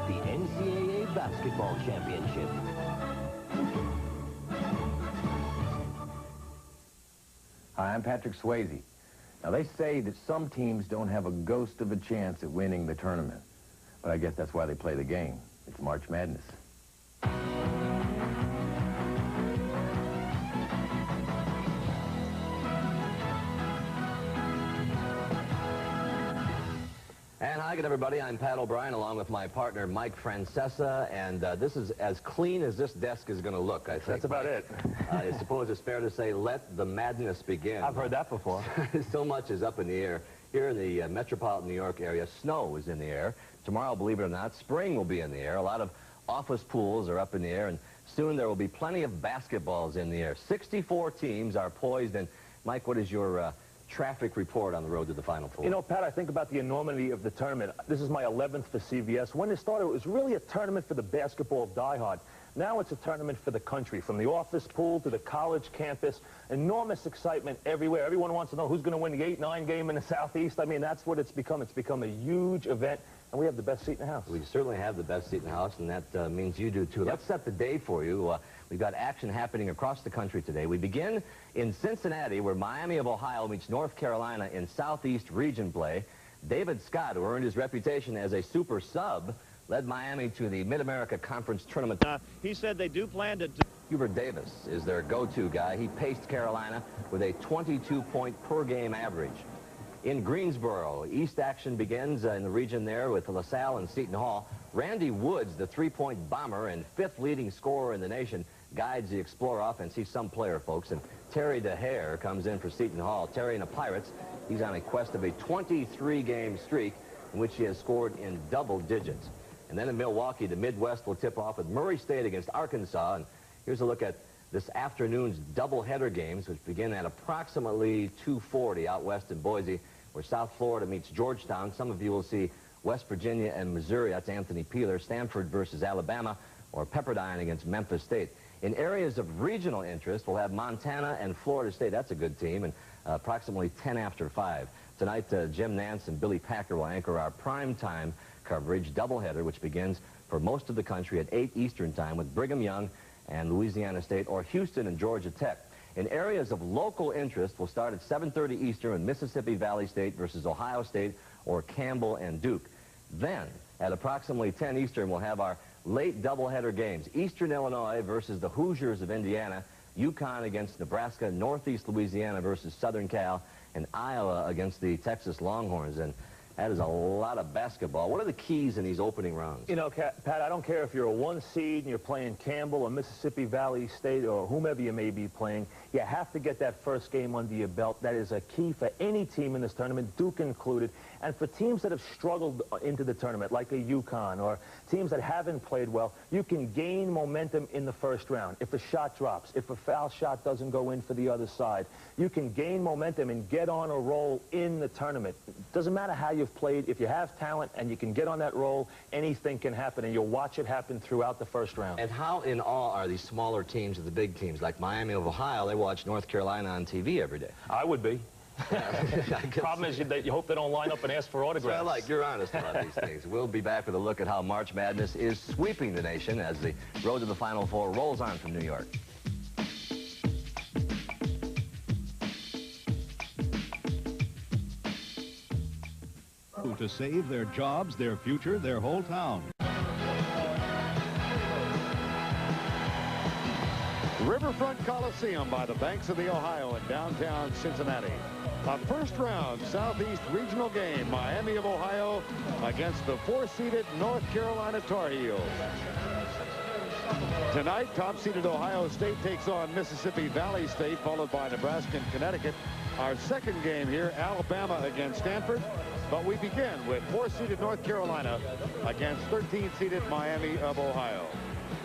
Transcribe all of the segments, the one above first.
the NCAA Basketball Championship. Hi, I'm Patrick Swayze. Now, they say that some teams don't have a ghost of a chance at winning the tournament. But I guess that's why they play the game. It's March Madness. And hi again, everybody. I'm Pat O'Brien, along with my partner, Mike Francesa. And this is as clean as this desk is going to look, I think. That's about it. I suppose it's fair to say, let the madness begin. I've heard that before. So much is up in the air. Here in the metropolitan New York area, snow is in the air. Tomorrow, believe it or not, spring will be in the air. A lot of office pools are up in the air, and soon there will be plenty of basketballs in the air. 64 teams are poised. And, Mike, what is your traffic report on the road to the Final Four? You know, Pat, I think about the enormity of the tournament. This is my 11th for CBS. When it started, it was really a tournament for the basketball diehard. Now it's a tournament for the country, from the office pool to the college campus. Enormous excitement everywhere. Everyone wants to know who's going to win the 8-9 game in the Southeast. I mean, that's what it's become. It's become a huge event, and we have the best seat in the house. We certainly have the best seat in the house, and that means you do, too. Yep. Let's set the day for you. We've got action happening across the country today. We begin in Cincinnati, where Miami of Ohio meets North Carolina in Southeast Region play. David Scott, who earned his reputation as a super sub, led Miami to the Mid-America Conference Tournament. He said they do plan to... Hubert Davis is their go-to guy. He paced Carolina with a 22-point per-game average. In Greensboro, East action begins in the region there with LaSalle and Seton Hall. Randy Woods, the three-point bomber and fifth leading scorer in the nation, guides the Explorer offense. He's some player, folks. And Terry DeHare comes in for Seton Hall. Terry and the Pirates, he's on a quest of a 23-game streak in which he has scored in double digits. And then in Milwaukee, the Midwest will tip off with Murray State against Arkansas. And here's a look at this afternoon's doubleheader games, which begin at approximately 2:40 out west in Boise, where South Florida meets Georgetown. Some of you will see West Virginia and Missouri. That's Anthony Peeler. Stanford versus Alabama, or Pepperdine against Memphis State. In areas of regional interest, we'll have Montana and Florida State. That's a good team, and approximately 10 after 5. Tonight, Jim Nance and Billy Packer will anchor our primetime coverage doubleheader, which begins for most of the country at 8 Eastern time with Brigham Young and Louisiana State, or Houston and Georgia Tech. In areas of local interest, we'll start at 7:30 Eastern with Mississippi Valley State versus Ohio State, or Campbell and Duke. Then, at approximately 10 Eastern, we'll have our late doubleheader games. Eastern Illinois versus the Hoosiers of Indiana, UConn against Nebraska, Northeast Louisiana versus Southern Cal, and Iowa against the Texas Longhorns. And that is a lot of basketball. What are the keys in these opening rounds? You know, Pat, I don't care if you're a 1 seed and you're playing Campbell or Mississippi Valley State or whomever you may be playing. You have to get that first game under your belt. That is a key for any team in this tournament, Duke included. And for teams that have struggled into the tournament, like a UConn, or teams that haven't played well, you can gain momentum in the first round. If a shot drops, if a foul shot doesn't go in for the other side, you can gain momentum and get on a roll in the tournament. Doesn't matter how you've played. If you have talent and you can get on that roll, anything can happen, and you'll watch it happen throughout the first round. And how in awe are these smaller teams of the big teams? Like Miami of Ohio, they watch North Carolina on TV every day. I would be. Problem is that you hope they don't line up and ask for autographs. Well, like, you're honest about these things. We'll be back with a look at how March Madness is sweeping the nation as the road to the Final Four rolls on from New York. To save their jobs, their future, their whole town. Riverfront Coliseum by the banks of the Ohio in downtown Cincinnati. A first-round Southeast Regional game, Miami of Ohio against the 4-seeded North Carolina Tar Heels. Tonight, top-seeded Ohio State takes on Mississippi Valley State, followed by Nebraska and Connecticut. Our second game here, Alabama against Stanford. But we begin with 4-seeded North Carolina against 13-seeded Miami of Ohio.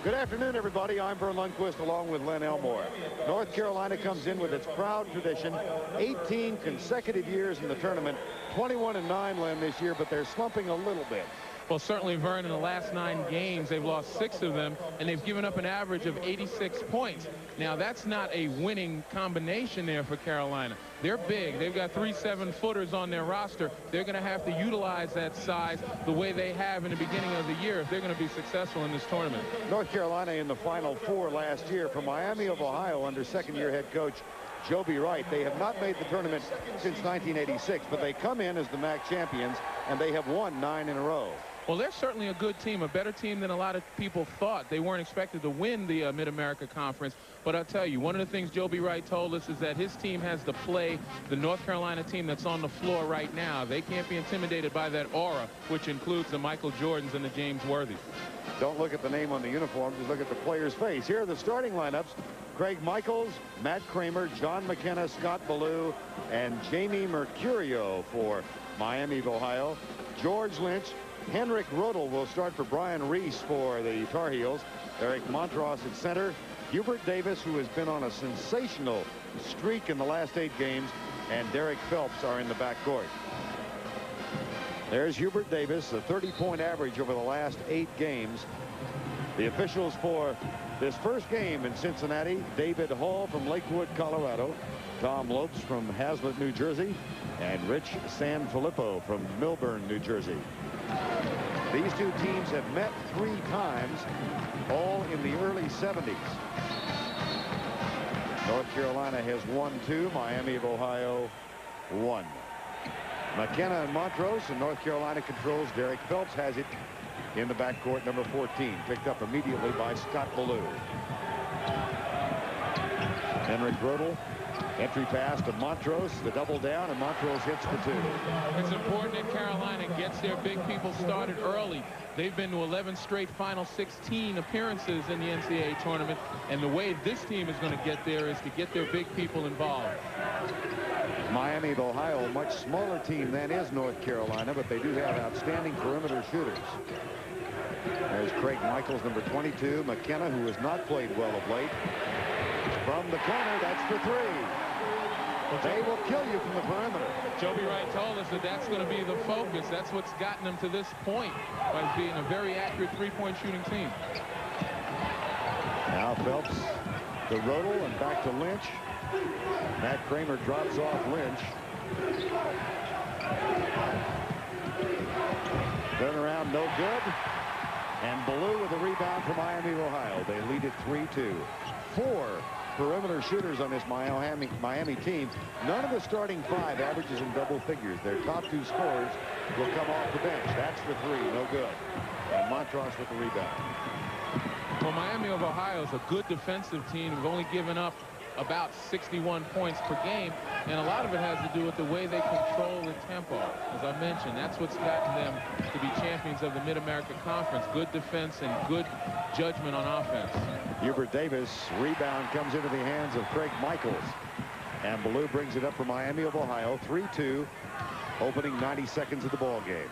Good afternoon, everybody. I'm Vern Lundquist along with Len Elmore. North Carolina comes in with its proud tradition, 18 consecutive years in the tournament, 21-9, Len, this year, but they're slumping a little bit. Well, certainly, Vern, in the last 9 games, they've lost 6 of them, and they've given up an average of 86 points. Now, that's not a winning combination there for Carolina. They're big. They've got 3 7-footers on their roster. They're going to have to utilize that size the way they have in the beginning of the year if they're going to be successful in this tournament. North Carolina in the Final Four last year. From Miami of Ohio under second-year head coach Joby Wright. They have not made the tournament since 1986, but they come in as the MAC champions, and they have won 9 in a row. Well, they're certainly a good team, a better team than a lot of people thought. They weren't expected to win the Mid-America Conference. But I'll tell you, one of the things Joby Wright told us is that his team has to play the North Carolina team that's on the floor right now. They can't be intimidated by that aura, which includes the Michael Jordans and the James Worthys. Don't look at the name on the uniform, just look at the player's face. Here are the starting lineups. Craig Michaels, Matt Kramer, John McKenna, Scott Ballou, and Jamie Mercurio for Miami of Ohio. George Lynch, Henrik Rodel will start for Brian Reese for the Tar Heels. Eric Montross at center. Hubert Davis, who has been on a sensational streak in the last 8 games, and Derek Phelps are in the backcourt. There's Hubert Davis, a 30-point average over the last 8 games. The officials for this first game in Cincinnati: David Hall from Lakewood, Colorado, Tom Lopes from Hazlet, New Jersey, and Rich Sanfilippo from Millburn, New Jersey. These two teams have met 3 times, all in the early 70s. North Carolina has won 2. Miami of Ohio 1. McKenna and Montrose, and North Carolina controls. Derek Phelps has it in the backcourt, number 14, picked up immediately by Scott Ballou. Henrik Rodel, entry pass to Montrose, the double down, and Montrose hits for 2. It's important that Carolina gets their big people started early. They've been to 11 straight Final 16 appearances in the NCAA tournament, and the way this team is going to get there is to get their big people involved. Miami of Ohio, a much smaller team than is North Carolina, but they do have outstanding perimeter shooters. There's Craig Michaels, number 22. McKenna, who has not played well of late. From the corner, that's for 3. They will kill you from the perimeter. Joby Wright told us that that's going to be the focus. That's what's gotten them to this point, by being a very accurate 3-point shooting team. Now Phelps to Rodel and back to Lynch. Matt Kramer drops off Lynch. Turn around, no good. And Ballou with a rebound for Miami of Ohio. They lead it 3-2. 4 perimeter shooters on this Miami team. None of the starting 5 averages in double figures. Their top 2 scorers will come off the bench. That's for 3, no good. And Montross with the rebound. Well, Miami of Ohio is a good defensive team. They've only given up about 61 points per game, and a lot of it has to do with the way they control the tempo. As I mentioned, that's what's gotten them to be champions of the Mid-America Conference. Good defense and good judgment on offense. Hubert Davis, rebound comes into the hands of Craig Michaels, and Ballou brings it up for Miami of Ohio. 3-2, opening 90 seconds of the ball game.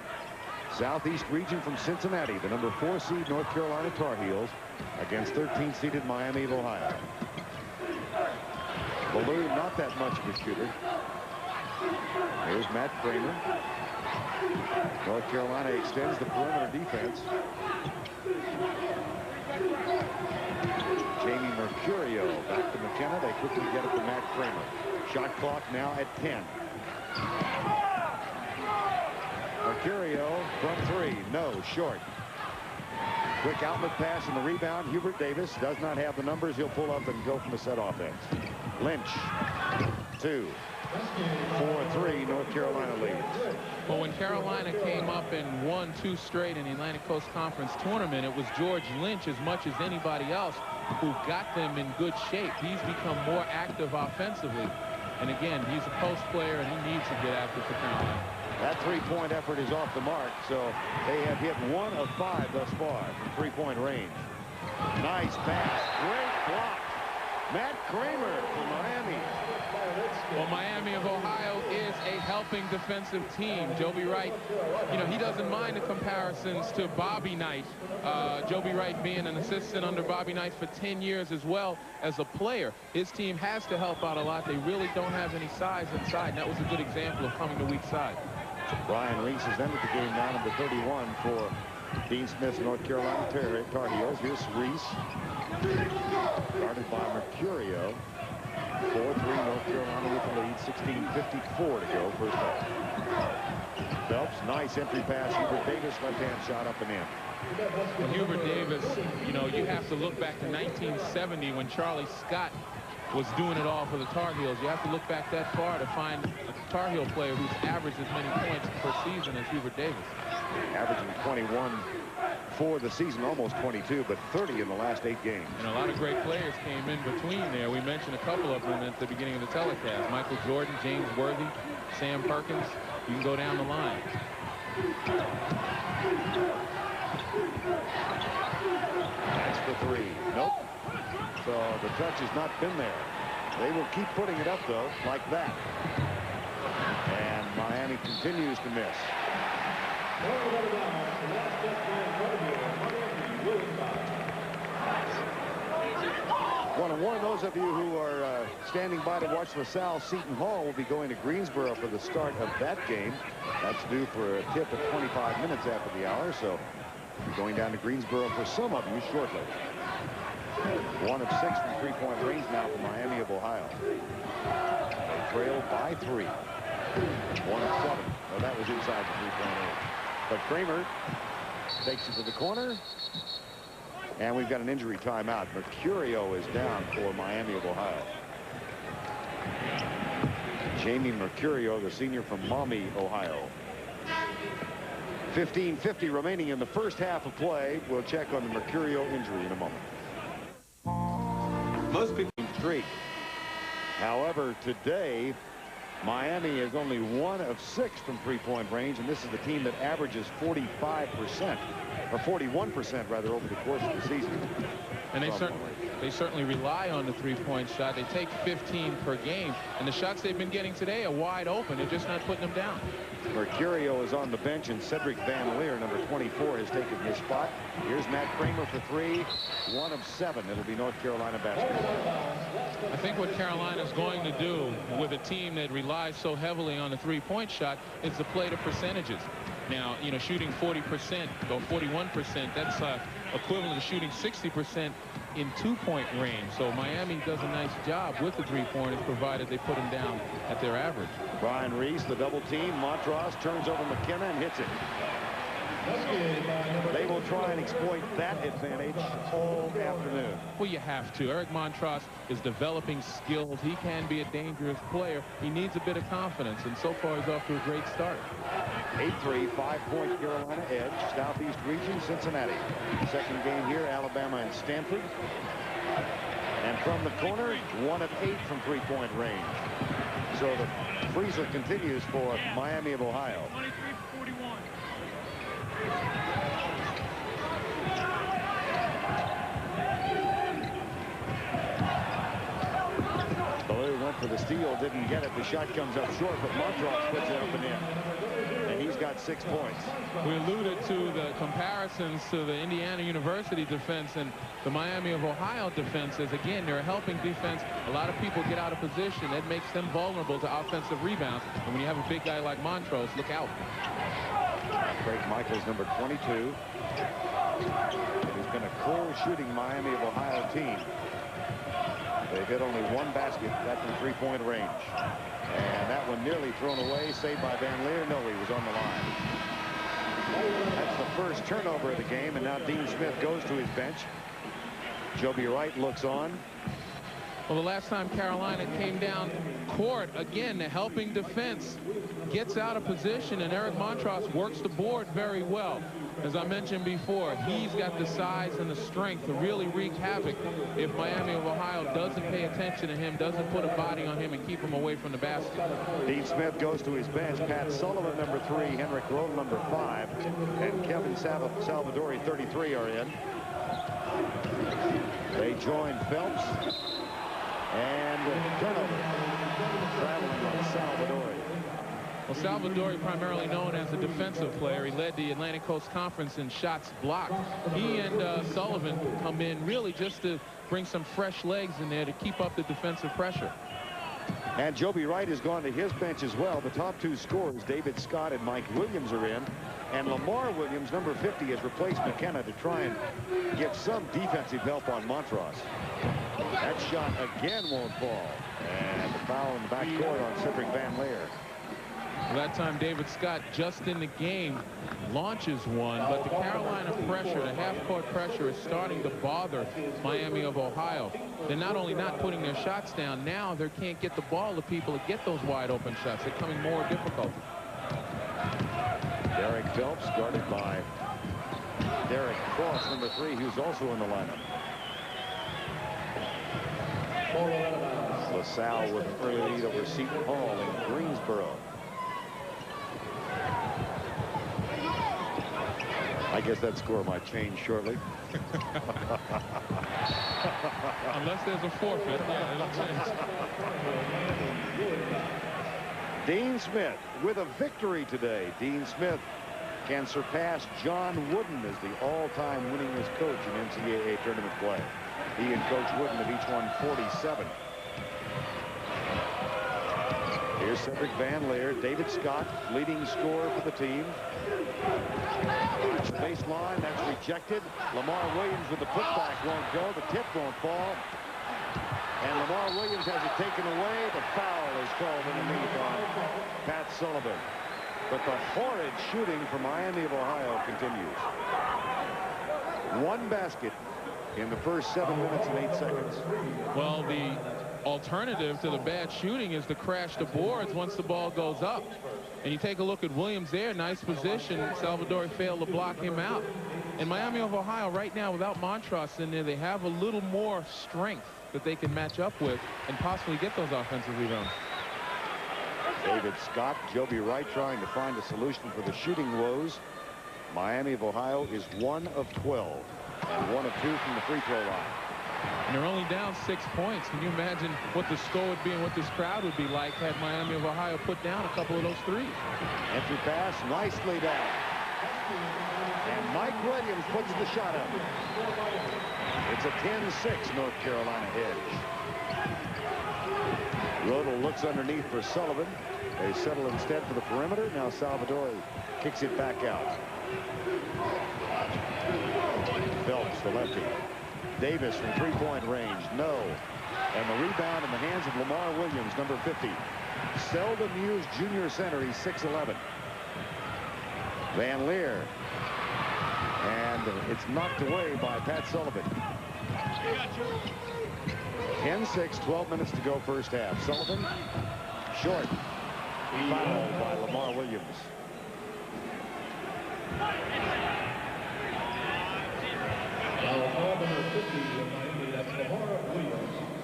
Southeast region from Cincinnati, the number 4 seed North Carolina Tar Heels against 13th-seeded Miami of Ohio. Ballou, not that much of a shooter. Here's Matt Kramer. North Carolina extends the perimeter defense. Jamie Mercurio back to McKenna. They quickly get it to Matt Kramer. Shot clock now at 10. Mercurio from 3. No, short. Quick outlet pass and the rebound. Hubert Davis does not have the numbers. He'll pull up and go from the set offense. Lynch, 2. 4-3, North Carolina leads. Well, when Carolina came up and won 2 straight in the Atlantic Coast Conference tournament, it was George Lynch, as much as anybody else, who got them in good shape. He's become more active offensively. And again, he's a post player, and he needs to get active for Carolina. That 3-point effort is off the mark, so they have hit 1 of 5 thus far from 3-point range. Nice pass. Great block. Matt Kramer from Miami. Well, Miami of Ohio is a helping defensive team. Joby Wright, you know, he doesn't mind the comparisons to Bobby Knight. Joby Wright being an assistant under Bobby Knight for 10 years as well as a player. His team has to help out a lot. They really don't have any size inside, and that was a good example of coming to weak side. Brian Reese has ended the game now, number 31 for Dean Smith's North Carolina Tar Heels. Here's Reese, guarded by Mercurio. 4-3 North Carolina with the lead. 16:54 to go first half. Phelps, nice entry pass. Hubert Davis, left-hand shot up and in. Well, Hubert Davis, you know, you have to look back to 1970 when Charlie Scott was doing it all for the Tar Heels. You have to look back that far to find a Tar Heel player who's averaged as many points per season as Hubert Davis. Averaging 21 for the season, almost 22, but 30 in the last 8 games. And a lot of great players came in between there. We mentioned a couple of them at the beginning of the telecast. Michael Jordan, James Worthy, Sam Perkins. You can go down the line. That's the 3. Nope. So the touch has not been there. They will keep putting it up, though, like that. And Miami continues to miss. 1-1. Those of you who are standing by to watch LaSalle Seton Hall will be going to Greensboro for the start of that game. That's due for a tip at 25 minutes after the hour, so we're going down to Greensboro for some of you shortly. 1 of 6 from three-point range now for Miami of Ohio. They trail by 3. 1 of 7. Well, that was inside the three-point range. But Kramer takes it to the corner. And we've got an injury timeout. Mercurio is down for Miami of Ohio. Jamie Mercurio, the senior from Maumee, Ohio. 15:50 remaining in the first half of play. We'll check on the Mercurio injury in a moment. Most people streak. However, today, Miami is only 1 of 6 from three-point range, and this is the team that averages 45%, or 41% rather, over the course of the season. And they certainly rely on the three-point shot. They take 15 per game, and the shots they've been getting today are wide open. They're just not putting them down. Mercurio is on the bench, and Cedric Van Leer, number 24, has taken his spot. Here's Matt Kramer for 3. 1 of 7. It'll be North Carolina basketball. I think what Carolina's going to do with a team that relies so heavily on the three-point shot is to play the percentages. Now, you know, shooting 40% or 41%, that's equivalent to shooting 60% in two-point range. So Miami does a nice job with the three-pointers, provided they put them down at their average. Brian Reese, the double team. Montross turns over McKenna and hits it. They will try and exploit that advantage all afternoon. Well, you have to. Eric Montross is developing skills. He can be a dangerous player. He needs a bit of confidence, and so far he's off to a great start. 8-3, 5-point Carolina edge. Southeast region, Cincinnati. Second game here, Alabama and Stanford. And from the corner, 1 of 8 from three-point range. So the freezer continues for Miami of Ohio. Ballou went for the steal, didn't get it. The shot comes up short, but Montross puts it up and in. And he's got 6 points. We alluded to the comparisons to the Indiana University defense and the Miami of Ohio defense. As again, they're a helping defense. A lot of people get out of position. That makes them vulnerable to offensive rebounds. And when you have a big guy like Montross, look out. Craig Michaels, number 22. He's been a cold shooting Miami of Ohio team. They've hit only 1 basket, that from three-point range. And that one nearly thrown away, saved by Van Leer. No, he was on the line. That's the first turnover of the game, and now Dean Smith goes to his bench. Joby Wright looks on. Well, the last time Carolina came down court, again, the helping defense gets out of position, and Eric Montross works the board very well. As I mentioned before, he's got the size and the strength to really wreak havoc if Miami of Ohio doesn't pay attention to him, doesn't put a body on him and keep him away from the basket. Dean Smith goes to his bench. Pat Sullivan, number 3, Henrik Rowe, number 5, and Kevin Salvadori, 33, are in. They join Phelps. And turnover. Traveling on Salvadori. Well, Salvadori, primarily known as a defensive player, he led the Atlantic Coast Conference in shots blocked. He and Sullivan come in really just to bring some fresh legs in there to keep up the defensive pressure. And Joby Wright has gone to his bench as well. The top two scorers, David Scott and Mike Williams, are in. And Lamar Williams, number 50, has replaced McKenna to try and give some defensive help on Montross. That shot again won't fall. And the foul in the backcourt on Cedric Van Leer. That time David Scott, just in the game, launches one, but the Carolina pressure, the half-court pressure, is starting to bother Miami of Ohio. They're not only not putting their shots down, now they can't get the ball to people to get those wide-open shots. They're becoming more difficult. Derek Phelps guarded by Derek Cross, number 3, who's also in the lineup. LaSalle with an early lead over Seton Hall in Greensboro. I guess that score might change shortly. Unless there's a forfeit, yeah, it'll change. Dean Smith with a victory today. Dean Smith can surpass John Wooden as the all-time winningest coach in NCAA tournament play. He and Coach Wooden have each won 47. Here's Cedric Van Leer. David Scott, leading scorer for the team. Watch the baseline. That's rejected. Lamar Williams with the putback won't go. The tip won't fall. And Lamar Williams has it taken away. The foul is called underneath on Pat Sullivan. But the horrid shooting from Miami of Ohio continues. One basket in the first 7 minutes and 8 seconds. Well, the alternative to the bad shooting is to crash the boards once the ball goes up. And you take a look at Williams there, nice position. Salvador failed to block him out. And Miami of Ohio right now, without Montross in there, they have a little more strength that they can match up with and possibly get those offensive rebounds. David Scott, Joby Wright trying to find a solution for the shooting woes. Miami of Ohio is 1 of 12 and 1 of 2 from the free throw line. And they're only down 6 points. Can you imagine what the score would be and what this crowd would be like had Miami of Ohio put down a couple of those threes? Entry pass nicely down. And Mike Williams puts the shot up. It's a 10-6 North Carolina edge. Rodel looks underneath for Sullivan. They settle instead for the perimeter. Now Salvador kicks it back out. Phelps, the lefty. Davis from three-point range, no. And the rebound in the hands of Lamar Williams, number 50. Seldom used junior center, he's 6'11". Van Leer. And it's knocked away by Pat Sullivan. 10-6, 12 minutes to go first half. Sullivan, short. Fouled by Lamar Williams.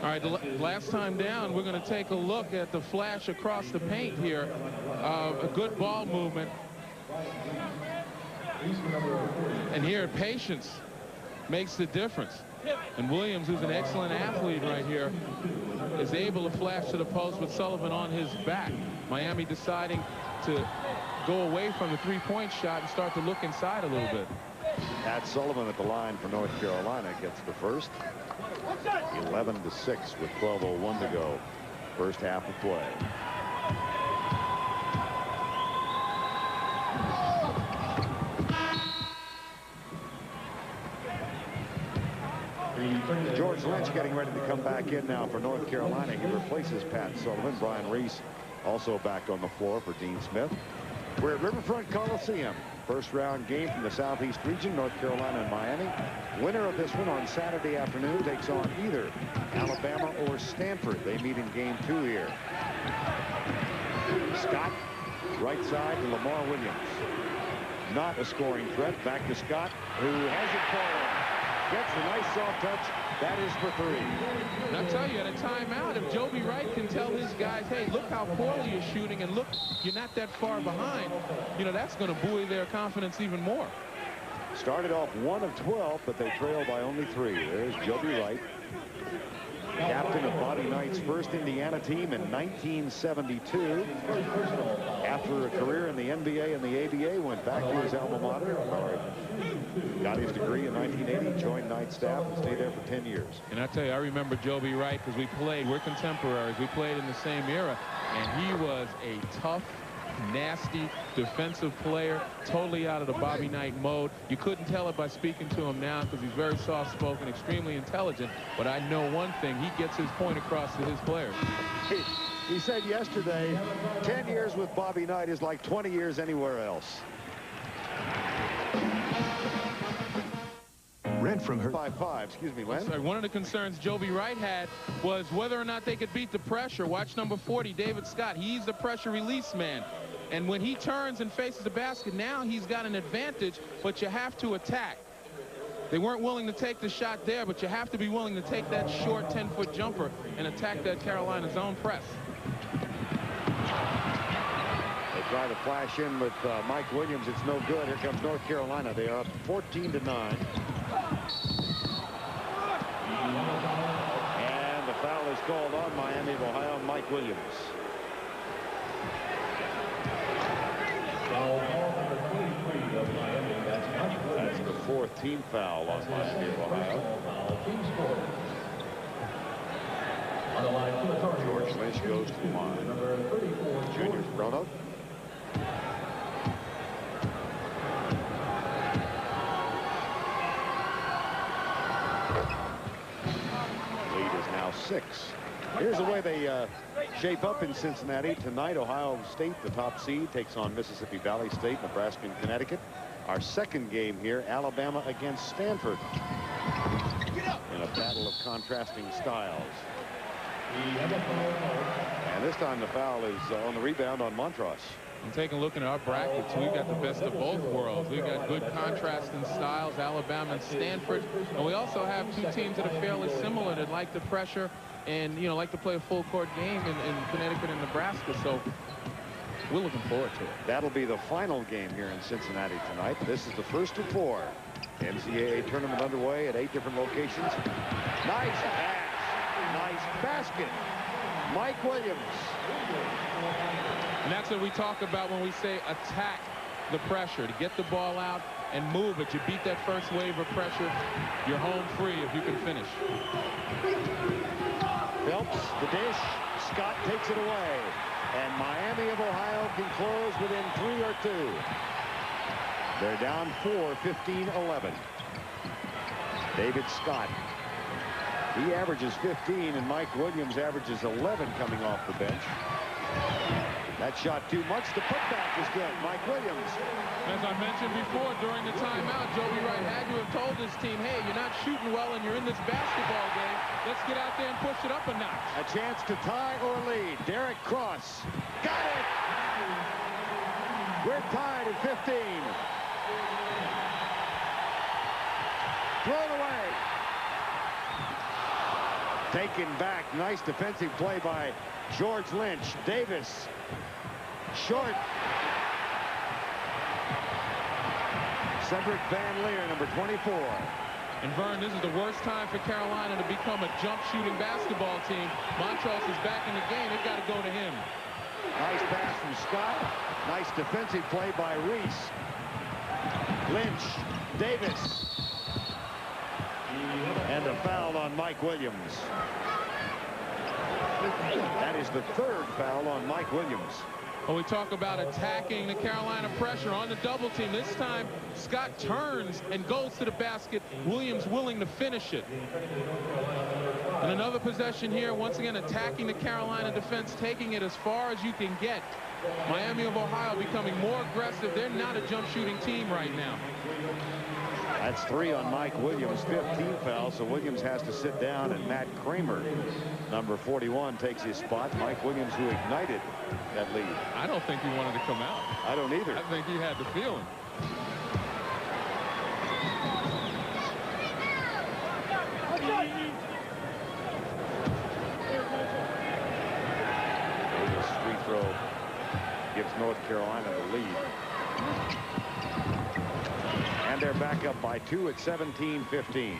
All right, last time down, we're going to take a look at the flash across the paint here. A good ball movement. And here, patience makes the difference. And Williams, who's an excellent athlete right here, is able to flash to the post with Sullivan on his back. Miami deciding to go away from the three-point shot and start to look inside a little bit. Pat Sullivan at the line for North Carolina gets the first. 11-6 with 12:01 to go. First half of play. George Lynch getting ready to come back in now for North Carolina. He replaces Pat Sullivan. Brian Reese also back on the floor for Dean Smith. We're at Riverfront Coliseum. First round game from the Southeast region, North Carolina and Miami. Winner of this one on Saturday afternoon takes on either Alabama or Stanford. They meet in game 2 here. Scott, right side to Lamar Williams. Not a scoring threat. Back to Scott, who has it fallen. Gets a nice soft touch. That is for 3. And I'll tell you, at a timeout, if Joby Wright can tell his guys, hey, look how poorly you're shooting, and look, you're not that far behind, you know, that's going to buoy their confidence even more. Started off 1 of 12, but they trail by only 3. There's Joby Wright, captain of Bobby Knight's first Indiana team in 1972. After a career in the NBA and the ABA, went back to his alma mater, got his degree in 1980, joined night staff, and stayed there for 10 years. And I tell you, I remember Joby Wright because we're contemporaries. We played in the same era, and he was a tough, nasty defensive player, totally out of the Bobby Knight mode. You couldn't tell it by speaking to him now because he's very soft-spoken, extremely intelligent. But I know one thing, he gets his point across to his players. He said yesterday, 10 years with Bobby Knight is like 20 years anywhere else. Rent from her. 5-5, excuse me, Len. Sorry, one of the concerns Joby Wright had was whether or not they could beat the pressure. Watch number 40, David Scott. He's the pressure release man. And when he turns and faces the basket, now he's got an advantage, but you have to attack. They weren't willing to take the shot there, but you have to be willing to take that short 10-foot jumper and attack that Carolina zone press. They try to flash in with Mike Williams. It's no good. Here comes North Carolina. They are up 14-9. And the foul is called on Miami of Ohio, Mike Williams. That's the fourth team foul on Miami of Ohio. George Lynch goes to the line. Junior Roanoke. Lead is now 6. Here's the way they shape up in Cincinnati. Tonight, Ohio State, the top seed, takes on Mississippi Valley State, Nebraska, and Connecticut. Our second game here, Alabama against Stanford, in a battle of contrasting styles. And this time the foul is on the rebound on Montross. And taking a look at our brackets, we've got the best of both worlds. We've got good contrasting styles, Alabama and Stanford. And we also have two teams that are fairly similar that like the pressure and, you know, like to play a full court game in Connecticut and Nebraska. So we're looking forward to it. That'll be the final game here in Cincinnati tonight. This is the first of 4. NCAA tournament underway at 8 different locations. Nice pass. Nice basket. Mike Williams. And that's what we talk about when we say attack the pressure, to get the ball out and move it. You beat that first wave of pressure, you're home free if you can finish. Phelps, the dish. Scott takes it away. And Miami of Ohio can close within 3 or 2. They're down 4, 15-11. David Scott. He averages 15, and Mike Williams averages 11 coming off the bench. That shot too much. The putback is good. Mike Williams. As I mentioned before, during the timeout, Joby Wright had to have told his team, hey, you're not shooting well and you're in this basketball game. Let's get out there and push it up a notch. A chance to tie or lead. Derek Cross. Got it! We're tied at 15. Thrown away. Taken back. Nice defensive play by George Lynch. Davis. Short. Cedric Van Leer, number 24. And Vern, this is the worst time for Carolina to become a jump shooting basketball team. Montross is back in the game. They've got to go to him. Nice pass from Scott. Nice defensive play by Reese. Lynch. Davis. And a foul on Mike Williams. That is the 3rd foul on Mike Williams. Well, we talk about attacking the Carolina pressure on the double team. This time, Scott turns and goes to the basket. Williams willing to finish it. And another possession here, once again, attacking the Carolina defense, taking it as far as you can get. Miami of Ohio becoming more aggressive. They're not a jump shooting team right now. That's 3 on Mike Williams, 15 fouls, so Williams has to sit down, and Matt Kramer, number 41, takes his spot. Mike Williams, who ignited that lead. I don't think he wanted to come out. I don't either. I think he had the feeling. Davis free throw gives North Carolina the lead. And they're back up by 2 at 17-15.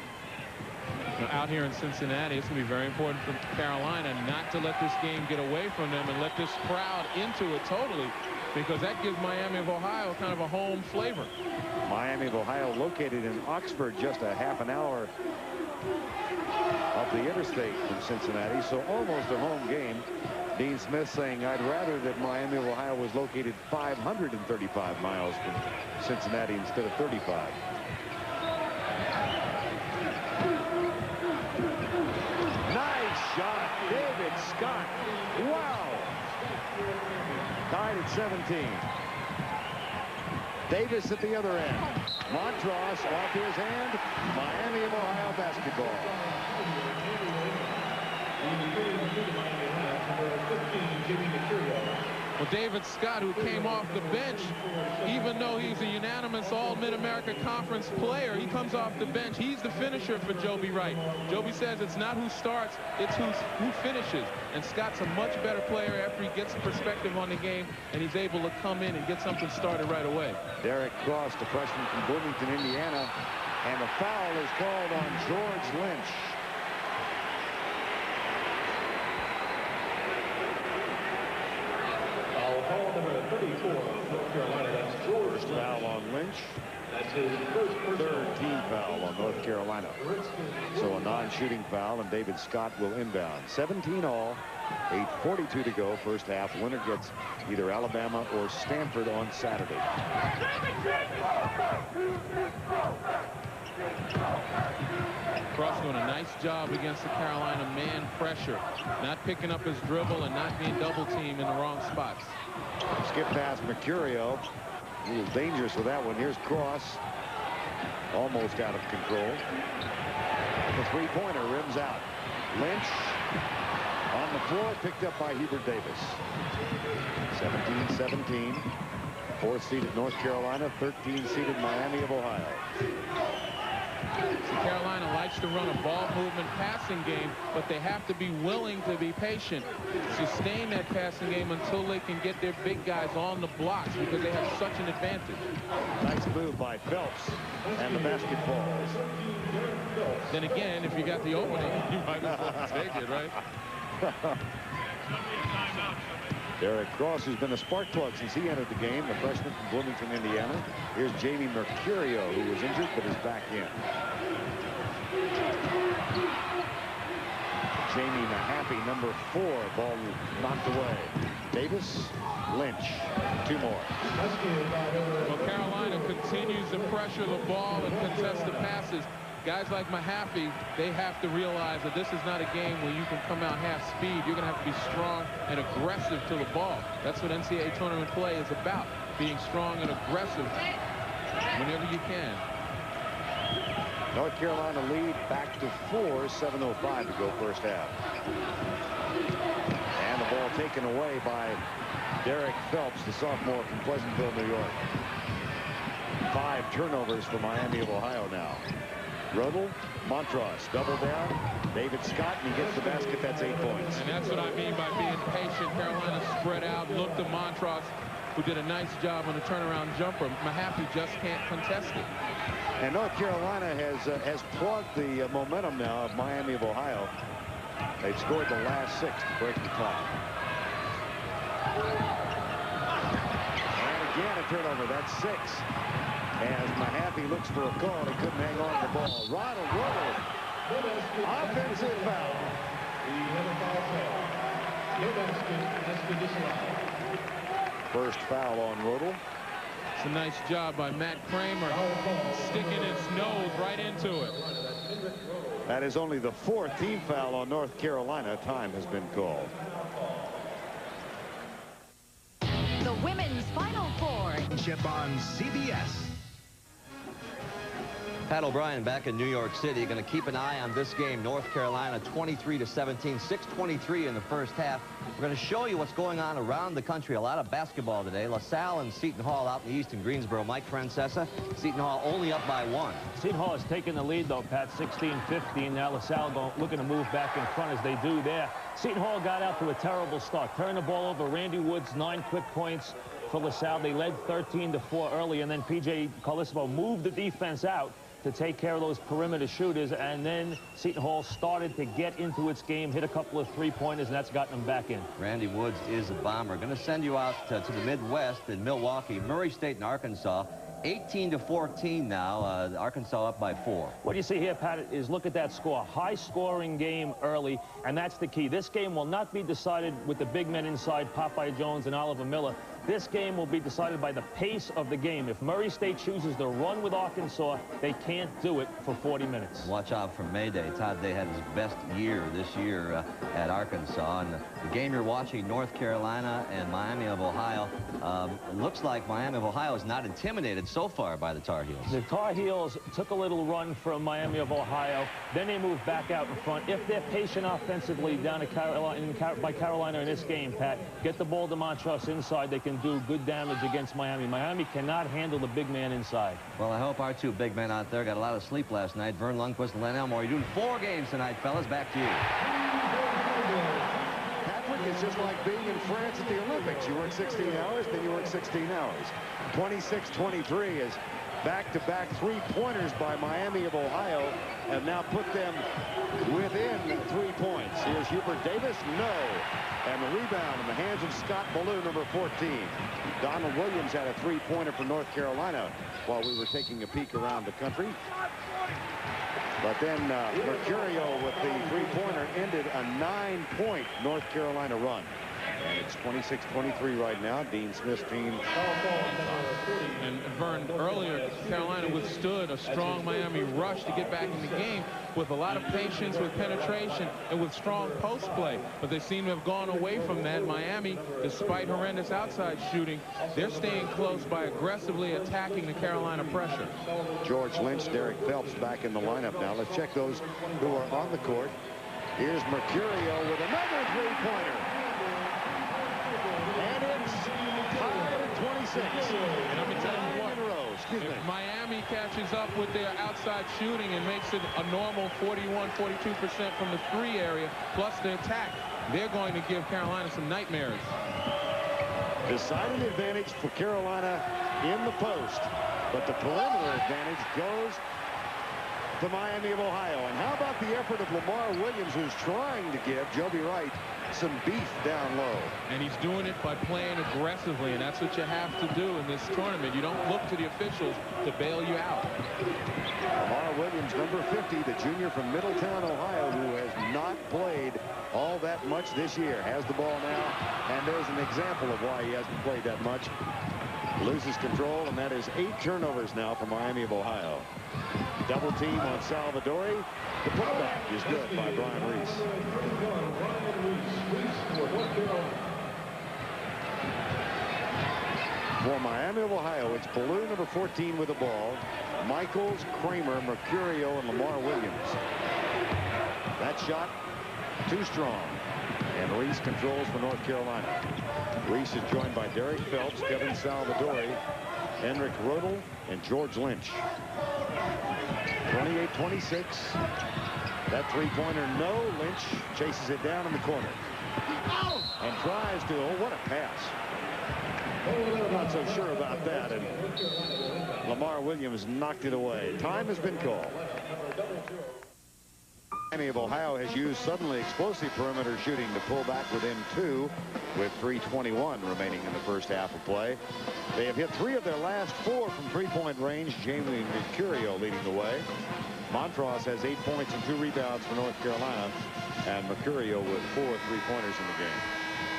Out here in Cincinnati, it's going to be very important for Carolina not to let this game get away from them and let this crowd into it totally. because that gives Miami of Ohio kind of a home flavor. Miami of Ohio located in Oxford, just a half an hour up the interstate from Cincinnati, so almost a home game. Dean Smith saying, I'd rather that Miami of Ohio was located 535 miles from Cincinnati instead of 35. Nice shot, David Scott. Wow. Tied at 17. Davis at the other end. Montross off his hand. Miami of Ohio basketball. Well, David Scott, who came off the bench, even though he's a unanimous All-Mid-America Conference player, he comes off the bench. He's the finisher for Joby Wright. Joby says it's not who starts, it's who finishes. And Scott's a much better player after he gets perspective on the game, and he's able to come in and get something started right away. Derek Cross, the freshman from Bloomington, Indiana, and a foul is called on George Lynch. Foul number 34, North Carolina. That's George. First foul on Lynch. That's his first Third team foul on North Carolina. So a non-shooting foul, and David Scott will inbound. 17 all, 8:42 to go, first half. Winner gets either Alabama or Stanford on Saturday. Cross doing a nice job against the Carolina man pressure, not picking up his dribble and not being double teamed in the wrong spots. Skip past Mercurio. A little dangerous with that one. Here's Cross. Almost out of control. The three-pointer rims out. Lynch on the floor, picked up by Hubert Davis. 17-17. 4th seeded North Carolina, 13 seeded Miami of Ohio. See, Carolina likes to run a ball movement passing game, but they have to be willing to be patient, sustain that passing game until they can get their big guys on the blocks, because they have such an advantage. Nice move by Phelps, and the basket falls. Then again, if you got the opening, you might as well take it, right? Derek Cross, who's been a spark plug since he entered the game, the freshman from Bloomington, Indiana. Here's Jamie Mercurio, who was injured but is back in. Jamie Mahaffey, number 4, ball knocked away. Davis, Lynch, 2 more. Well, Carolina continues to pressure the ball and contest the passes. Guys like Mahaffey, they have to realize that this is not a game where you can come out half speed. You're going to have to be strong and aggressive to the ball. That's what NCAA tournament play is about, being strong and aggressive whenever you can. North Carolina lead back to 4, 7:05 to go first half. And the ball taken away by Derek Phelps, the sophomore from Pleasantville, New York. 5 turnovers for Miami of Ohio now. Rudel, Montross, double down. David Scott, and he gets the basket. That's 8 points. And that's what I mean by being patient. Carolina spread out, looked to Montross, who did a nice job on a turnaround jumper. Mahaffey just can't contest it. And North Carolina has plugged the momentum now of Miami of Ohio. They've scored the last 6 to break the tie. And again a turnover. That's 6. As Mahaffey looks for a call, he couldn't hang on to the ball. Ronald Rudel, offensive foul. First foul on Rudel. It's a nice job by Matt Kramer, sticking his nose right into it. That is only the 4th team foul on North Carolina. Time has been called. The women's Final Four. On CBS. Pat O'Brien back in New York City, going to keep an eye on this game. North Carolina 23-17, 6:23 in the first half. We're going to show you what's going on around the country. A lot of basketball today. LaSalle and Seton Hall out in the east in Greensboro. Mike Francesa, Seton Hall only up by 1. Seton Hall has taken the lead, though, Pat, 16-15. Now LaSalle looking to move back in front as they do there. Seton Hall got out to a terrible start. Turned the ball over. Randy Woods, 9 quick points for LaSalle. They led 13-4 early, and then P.J. Carlissimo moved the defense out. to take care of those perimeter shooters, and then Seton Hall started to get into its game, hit a couple of three-pointers, and that's gotten them back in. Randy Woods is a bomber. Going to send you out to the Midwest in Milwaukee. Murray State and Arkansas, 18-14 now. Arkansas up by 4. What you see here, Pat, is look at that score. High-scoring game early, and that's the key. This game will not be decided with the big men inside, Popeye Jones and Oliver Miller. This game will be decided by the pace of the game. If Murray State chooses to run with Arkansas, they can't do it for 40 minutes. Watch out for Mayday. Todd Day had his best year this year at Arkansas. And the game you're watching, North Carolina and Miami of Ohio, it looks like Miami of Ohio is not intimidated so far by the Tar Heels. The Tar Heels took a little run from Miami of Ohio. Then they moved back out in front. If they're patient offensively down to Carolina in this game, Pat, get the ball to Montrose inside, they can do good damage against Miami. Miami cannot handle the big man inside. Well, I hope our two big men out there got a lot of sleep last night. Vern Lundquist and Len Elmore. You're doing 4 games tonight, fellas. Back to you. Patrick, it's just like being in France at the Olympics. You work 16 hours, then you work 16 hours. 26-23 is back-to-back three-pointers by Miami of Ohio have now put them within 3 points. Here's Hubert Davis. No. And the rebound in the hands of Scott Ballou, number 14. Donald Williams had a three-pointer for North Carolina while we were taking a peek around the country. But then Mercurio with the three-pointer ended a 9-point North Carolina run. And it's 26-23 right now. Dean Smith's team. And Vern, earlier, Carolina withstood a strong Miami rush to get back in the game with a lot of patience, with penetration, and with strong post play. But they seem to have gone away from that. Miami, despite horrendous outside shooting, they're staying close by aggressively attacking the Carolina pressure. George Lynch, Derek Phelps back in the lineup now. Let's check those who are on the court. Here's Mercurio with another three-pointer. And it's tied at 26. And let me tell you what, if Miami catches up with their outside shooting and makes it a normal 41-42% from the 3 area, plus the attack, they're going to give Carolina some nightmares. Deciding advantage for Carolina in the post, but the perimeter advantage goes to Miami of Ohio. And how about the effort of Lamar Williams, who's trying to give Joby Wright some beef down low. And he's doing it by playing aggressively, and that's what you have to do in this tournament. You don't look to the officials to bail you out. Lamar Williams, number 50, the junior from Middletown, Ohio, who has not played all that much this year, has the ball now, and there's an example of why he hasn't played that much. Loses control, and that is 8 turnovers now for Miami of Ohio. Double team on Salvadori. The putback is good by Brian Reese. For Miami of Ohio, it's Ballou, number 14, with the ball. Michaels, Kramer, Mercurio, and Lamar Williams. That shot too strong. And Reese controls for North Carolina. Reese is joined by Derek Phelps, Kevin Salvadori, Henrik Rodel, and George Lynch. 28-26. That three-pointer, no. Lynch chases it down in the corner. And tries to, oh, what a pass. I'm not so sure about that. And Lamar Williams knocked it away. Time has been called. Miami of Ohio has used suddenly explosive perimeter shooting to pull back within 2 with 3:21 remaining in the first half of play. They have hit 3 of their last 4 from three-point range. Jamie Mercurio leading the way. Montross has 8 points and 2 rebounds for North Carolina, and Mercurio with 4 3-pointers in the game.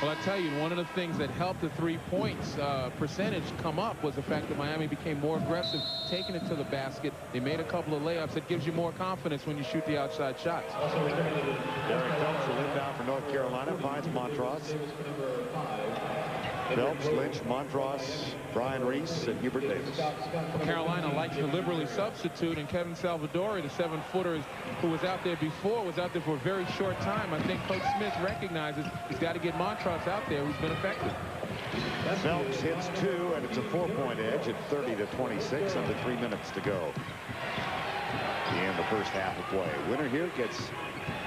Well, I tell you, one of the things that helped the 3-points percentage come up was the fact that Miami became more aggressive, taking it to the basket. They made a couple of layups. It gives you more confidence when you shoot the outside shots. Derek Phelps will inbound for North Carolina, finds Montross. Phelps, Lynch, Montross, Brian Reese, and Hubert Davis. Carolina likes to liberally substitute, and Kevin Salvadori, the 7-footer who was out there before, was out there for a very short time. I think Coach Smith recognizes he's got to get Montross out there, who's been effective. Phelps hits 2, and it's a 4-point edge at 30-26, under 3 minutes to go. The end of the first half of play. Winner here gets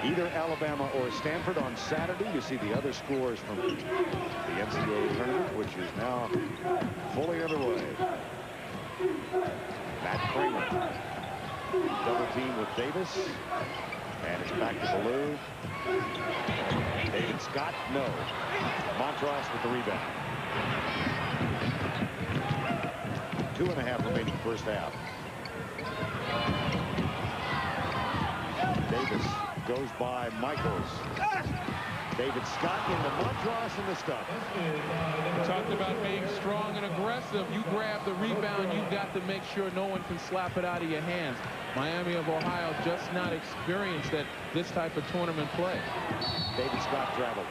either Alabama or Stanford on Saturday. You see the other scores from the NCAA tournament, which is now fully underway. Matt Kramer Double team with Davis. And it's back to Ballou. David Scott, no. Montross with the rebound. 2.5 remaining first half. Davis goes by Michaels. David Scott into Montross in the stuff. We talked about being strong and aggressive. You grab the rebound, you've got to make sure no one can slap it out of your hands. Miami of Ohio just not experienced at this type of tournament play. David Scott traveled.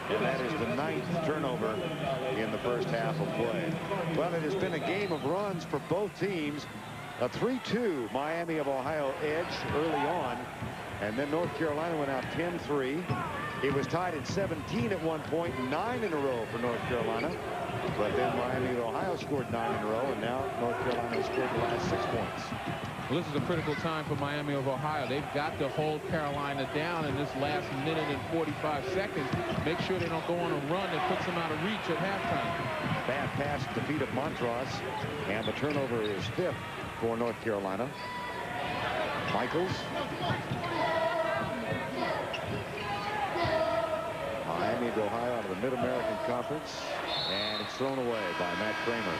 And that is the 9th turnover in the first half of play. Well, it has been a game of runs for both teams. A 3-2 Miami of Ohio edge early on. And then North Carolina went out 10-3. It was tied at 17 at one point, 9 in a row for North Carolina. But then Miami of Ohio scored 9 in a row, and now North Carolina has scored the last 6 points. Well, this is a critical time for Miami of Ohio. They've got to hold Carolina down in this last minute and 45 seconds. Make sure they don't go on a run that puts them out of reach at halftime. Bad pass defeat of Montross, and the turnover is 5th for North Carolina. Michaels. Miami of Ohio out of the Mid-American Conference, and it's thrown away by Matt Kramer.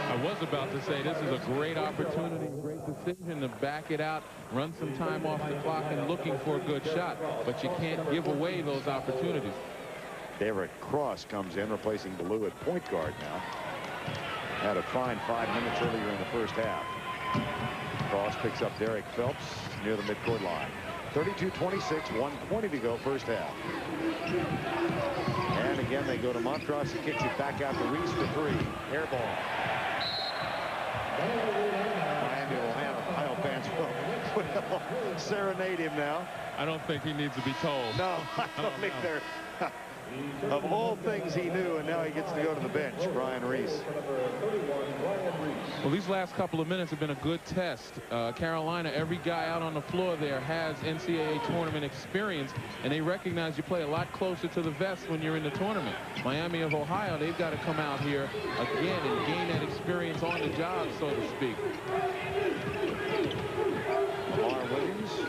I was about to say this is a great opportunity, great decision to back it out, run some time off the clock and looking for a good shot, but you can't give away those opportunities. Derek Cross comes in, replacing Ballou at point guard now. Had a fine 5 minutes earlier in the first half. Cross picks up Derek Phelps near the midcourt line. 32-26, 1:20 to go first half. And again, they go to Montross. He kicks it back out to Reese for 3. Air ball. Miami Ohio fans will serenade him now. I don't think he needs to be told. No, I don't think they're... Of all things he knew, and now he gets to go to the bench, Brian Reese. Well, these last couple of minutes have been a good test. Carolina, every guy out on the floor there has NCAA tournament experience, and they recognize you play a lot closer to the vest when you're in the tournament. Miami of Ohio, they've got to come out here again and gain that experience on the job, so to speak. Lamar Williams.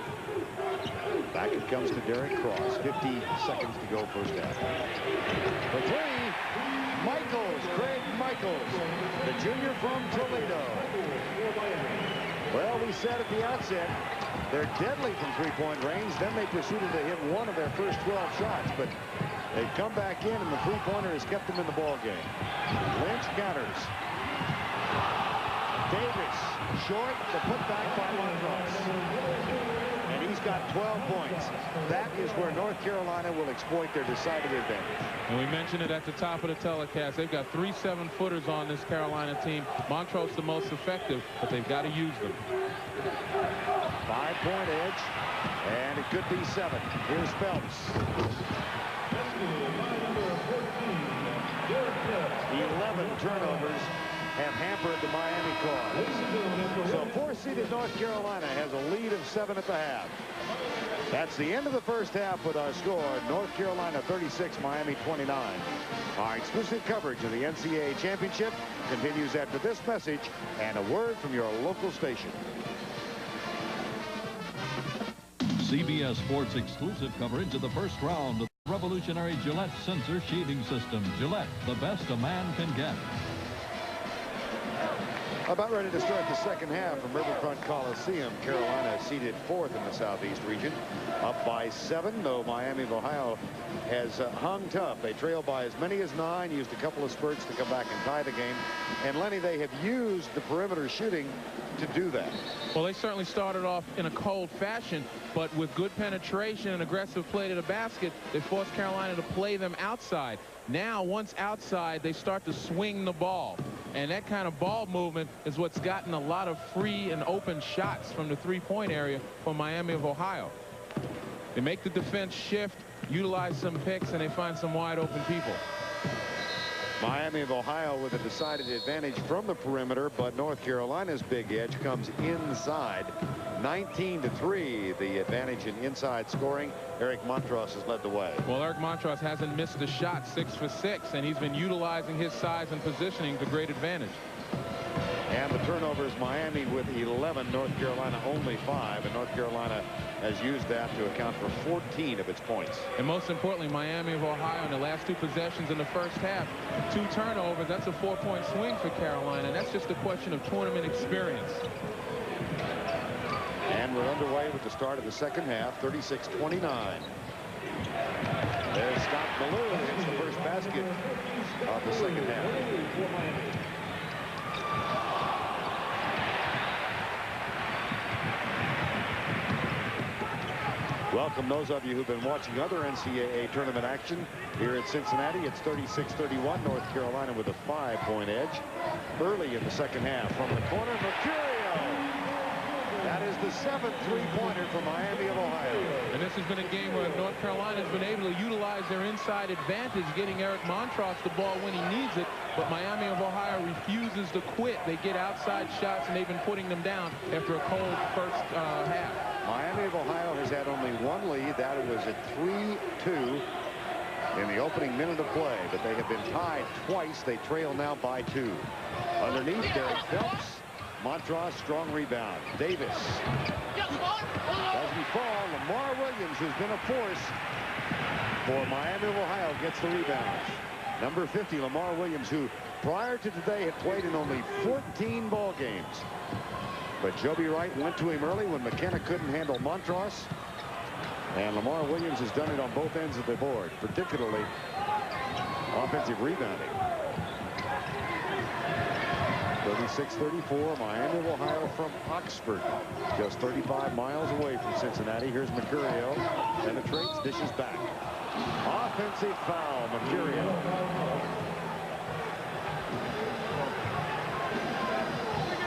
Back it comes to Derek Cross. 50 seconds to go first half. For 3, Michaels, Craig Michaels, the junior from Toledo. Well, we said at the outset, they're deadly from three-point range. Then they proceeded to hit one of their first 12 shots, but they come back in, and the three-pointer has kept them in the ball game. Lynch counters. Davis, short, the putback by Montross. And he's got 12 points. That is where North Carolina will exploit their decided advantage. And we mentioned it at the top of the telecast. They've got 3 7-footers on this Carolina team. Montross the most effective, but they've got to use them. 5-point edge, and it could be 7. Here's Phelps. 11 turnovers have hampered the Miami cause. So 4-seeded North Carolina has a lead of 7 at the half. That's the end of the first half with our score. North Carolina 36, Miami 29. Our exclusive coverage of the NCAA championship continues after this message and a word from your local station. CBS Sports exclusive coverage of the first round of the revolutionary Gillette sensor shaving system. Gillette, the best a man can get. About ready to start the second half from Riverfront Coliseum. Carolina seeded 4th in the Southeast region, up by 7, though Miami of Ohio has hung tough. They trail by as many as 9, used a couple of spurts to come back and tie the game. And Lenny, they have used the perimeter shooting to do that. Well, they certainly started off in a cold fashion, but with good penetration and aggressive play to the basket, they forced Carolina to play them outside. Now, once outside, they start to swing the ball. And that kind of ball movement is what's gotten a lot of free and open shots from the three-point area for Miami of Ohio. They make the defense shift, utilize some picks, and they find some wide open people. Miami of Ohio with a decided advantage from the perimeter, but North Carolina's big edge comes inside. 19-3, the advantage in inside scoring. Eric Montross has led the way. Well, Eric Montross hasn't missed a shot, 6 for 6, and he's been utilizing his size and positioning to great advantage. And the turnovers, Miami with 11, North Carolina only 5, and North Carolina has used that to account for 14 of its points. And most importantly, Miami of Ohio in the last 2 possessions in the first half, 2 turnovers. That's a 4-point swing for Carolina, and that's just a question of tournament experience. And we're underway with the start of the second half, 36-29. There's Scott Ballou who hits the first basket of the second half. Welcome those of you who've been watching other NCAA tournament action here at Cincinnati. It's 36-31, North Carolina with a 5-point edge early in the second half. From the corner, Mercurio. That is the 7th three-pointer for Miami of Ohio. And this has been a game where North Carolina has been able to utilize their inside advantage, getting Eric Montross the ball when he needs it. But Miami of Ohio refuses to quit. They get outside shots, and they've been putting them down after a cold first half. Miami of Ohio has had only one lead. That was at 3-2 in the opening minute of play. But they have been tied twice. They trail now by 2. Underneath, Derek Phelps. Montross, strong rebound. Davis doesn't fall. Lamar Williams, who's been a force for Miami of Ohio, gets the rebounds. Number 50, Lamar Williams, who prior to today had played in only 14 ball games. But Joby Wright went to him early when McKenna couldn't handle Montross. And Lamar Williams has done it on both ends of the board, particularly offensive rebounding. 36-34, Miami of Ohio from Oxford, just 35 miles away from Cincinnati. Here's Mercurio, penetrates, dishes back. Offensive foul, Mercurio.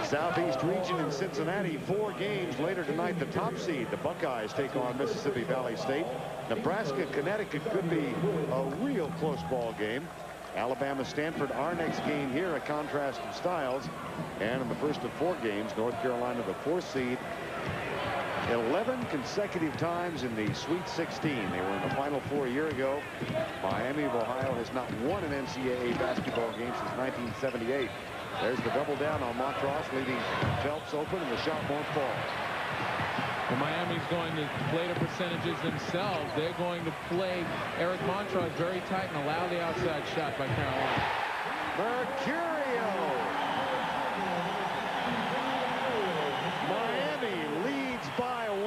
Southeast region in Cincinnati, 4 games later tonight. The top seed, the Buckeyes, take on Mississippi Valley State. Nebraska, Connecticut could be a real close ball game. Alabama, Stanford, our next game here, a contrast of styles. And in the first of 4 games, North Carolina, the 4th seed, 11 consecutive times in the Sweet 16. They were in the Final Four a year ago. Miami of Ohio has not won an NCAA basketball game since 1978. There's the double down on Montross, leaving Phelps open, and the shot won't fall. Well, Miami's going to play the percentages themselves. They're going to play Eric Montross very tight and allow the outside shot by Carolina. Mercurio. Miami leads by 1.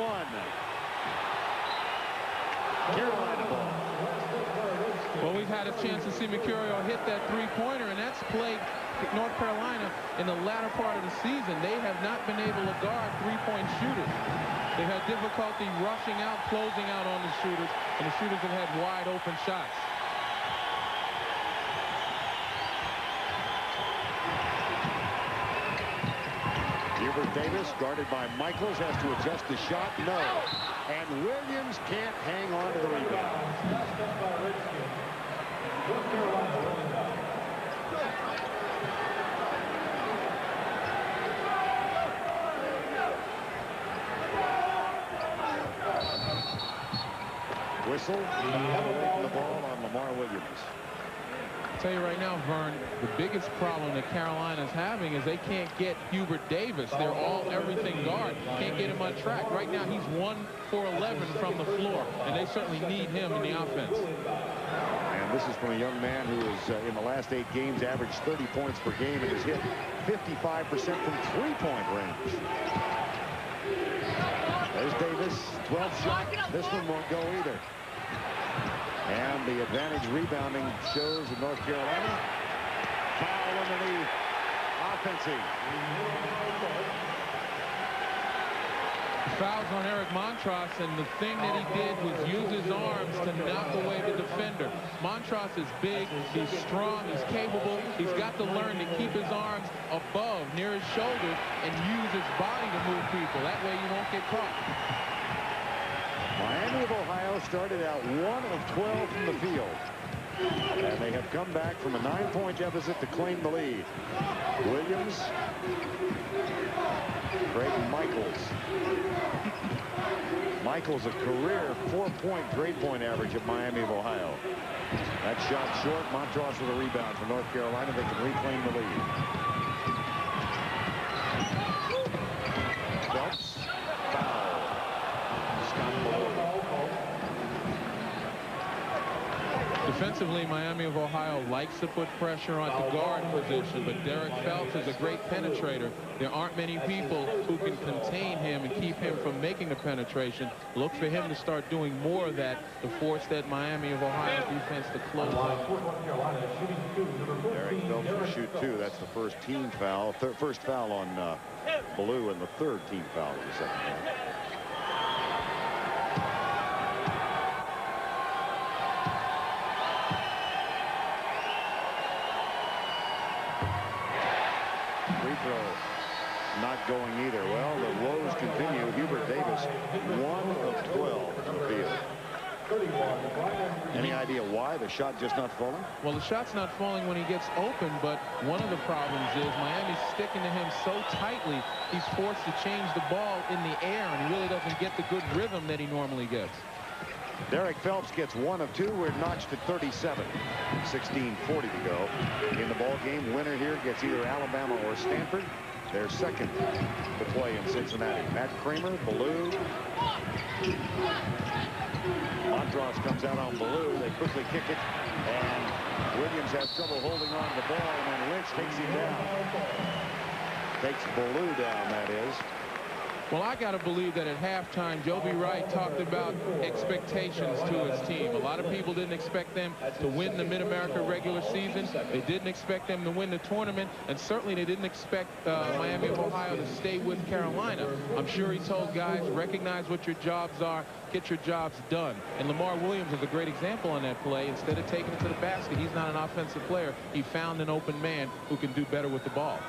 Carolina ball. Well, we've had a chance to see Mercurio hit that 3-pointer, and that's played North Carolina in the latter part of the season. They have not been able to guard 3-point shooters. They've had difficulty rushing out, closing out on the shooters, and the shooters have had wide open shots. Hubert Davis, guarded by Michaels, has to adjust the shot. No. And Williams can't hang on to the rebound. Whistle, away from the ball on Lamar Williams. I'll tell you right now, Vern, the biggest problem that Carolina's having is they can't get Hubert Davis. They're all everything guard. Can't get him on track. Right now, he's 1 for 11 from the floor, and they certainly need him in the offense. And this is from a young man who has, in the last 8 games, averaged 30 points per game and has hit 55% from 3-point range. There's Davis, 12th shot. This one won't go either. And the advantage rebounding shows in North Carolina. Foul underneath. Offensive. Fouls on Eric Montross, and the thing that he did was use his arms to knock away the defender. Montross is big, he's strong, he's capable. He's got to learn to keep his arms above, near his shoulders, and use his body to move people. That way you won't get caught. Miami of Ohio started out 1 of 12 from the field. And they have come back from a 9-point deficit to claim the lead. Williams. Craig Michaels. Michaels, a career 4-point grade point average at Miami of Ohio. That shot short. Montross with a rebound for North Carolina. They can reclaim the lead. Defensively, Miami of Ohio likes to put pressure on the guard position, but Derek Phelps is a great penetrator. There aren't many people who can contain him and keep him from making the penetration. Look for him to start doing more of that to force that Miami of Ohio defense to close up. Derek Phelps will shoot 2. That's the first team foul. First foul on Ballou and the third team foul in the second half. Free throw not going either. Well, the woes continue. Hubert Davis, 1 of 12 from the field. Any idea why the shot just not falling? Well, the shot's not falling when he gets open, but one of the problems is Miami's sticking to him so tightly, he's forced to change the ball in the air, and he really doesn't get the good rhythm that he normally gets. Derek Phelps gets 1 of 2. We're notched at 37. 16:40 to go in the ball game. Winner here gets either Alabama or Stanford. Their second to play in Cincinnati. Matt Kramer, Ballou. Montross comes out on Ballou. They quickly kick it, and Williams has trouble holding on to the ball, and then Lynch takes him down. Takes Ballou down, that is. Well, I got to believe that at halftime, Joby Wright talked about expectations to his team. A lot of people didn't expect them to win the Mid-America regular season. They didn't expect them to win the tournament, and certainly they didn't expect Miami of Ohio to stay with Carolina. I'm sure he told guys, recognize what your jobs are, get your jobs done. And Lamar Williams is a great example on that play. Instead of taking it to the basket, he's not an offensive player. He found an open man who can do better with the ball.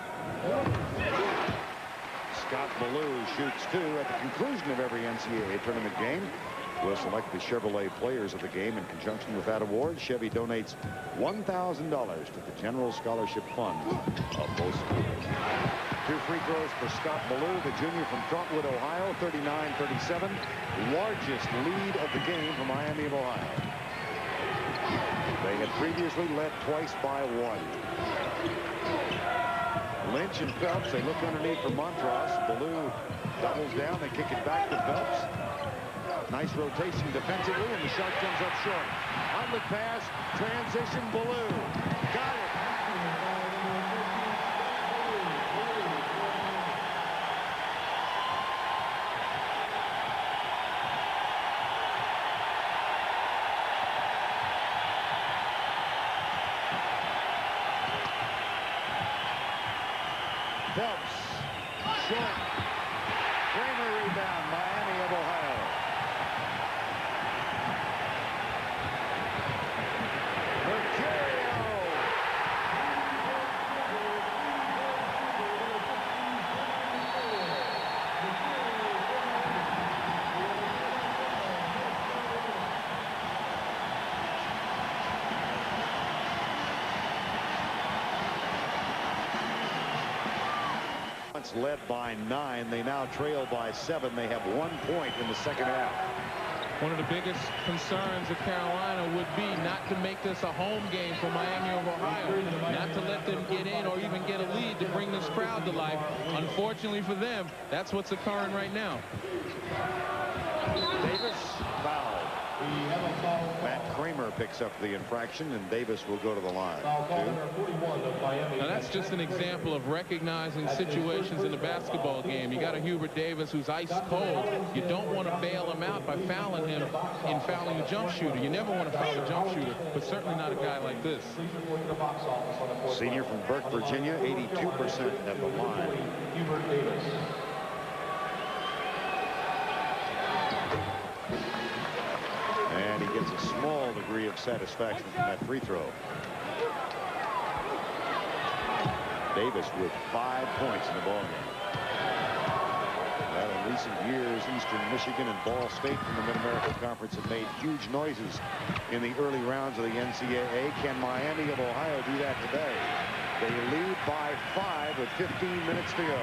Scott Ballou shoots 2. At the conclusion of every NCAA tournament game, we'll select the Chevrolet players of the game. In conjunction with that award, Chevy donates $1,000 to the General Scholarship Fund of both schools. 2 free throws for Scott Ballou, the junior from Trotwood, Ohio, 39-37. Largest lead of the game for Miami of Ohio. They had previously led twice by 1. Lynch and Phelps, they look underneath for Montross. Ballou doubles down. They kick it back to Phelps. Nice rotation defensively, and the shot comes up short. Outlet pass, transition, Ballou. Got it. Phelps, short. Kramer rebound, Miami of Ohio. Mercurio. Led by 9. They now trail by 7. They have 1 point in the second half. One of the biggest concerns of Carolina would be not to make this a home game for Miami of Ohio, not to let them get in or even get a lead to bring this crowd to life. Unfortunately for them, that's what's occurring right now. Davis fouled. Matt Kramer picks up the infraction, and Davis will go to the line. Now that's just an example of recognizing situations in the basketball game. You got a Hubert Davis who's ice cold. You don't want to bail him out by fouling him in fouling the jump shooter. You never want to foul the jump shooter, but certainly not a guy like this. Senior from Burke, Virginia, 82% at the line. Hubert Davis. And he gets a small degree of satisfaction from that free throw. Davis with 5 points in the ballgame. Well, in recent years, Eastern Michigan and Ball State from the Mid-American Conference have made huge noises in the early rounds of the NCAA. Can Miami of Ohio do that today? They lead by 5 with 15 minutes to go.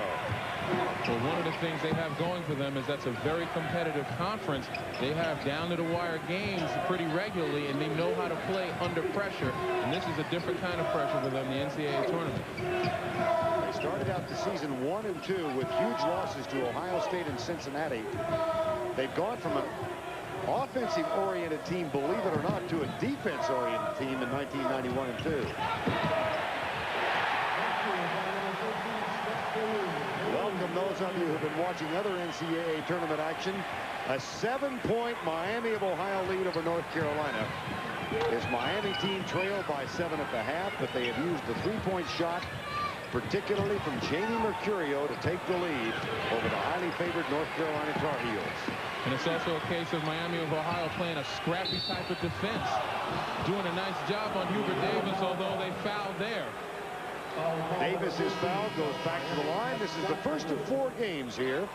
Well, one of the things they have going for them is that's a very competitive conference. They have down-to-the-wire games pretty regularly, and they know how to play under pressure. And this is a different kind of pressure for them, the NCAA tournament. They started out the season 1-2 with huge losses to Ohio State and Cincinnati. They've gone from a offensive-oriented team, believe it or not, to a defense-oriented team in 1991 and 2. Welcome those of you who've been watching other NCAA tournament action. A 7-point Miami of Ohio lead over North Carolina. This Miami team trailed by 7 at the half, but they have used the 3-point shot, particularly from Jamie Mercurio, to take the lead over the highly favored North Carolina Tar Heels. And it's also a case of Miami of Ohio playing a scrappy type of defense. Doing a nice job on Hubert Davis, although they fouled there. Davis is fouled, goes back to the line. This is the first of 4 games here.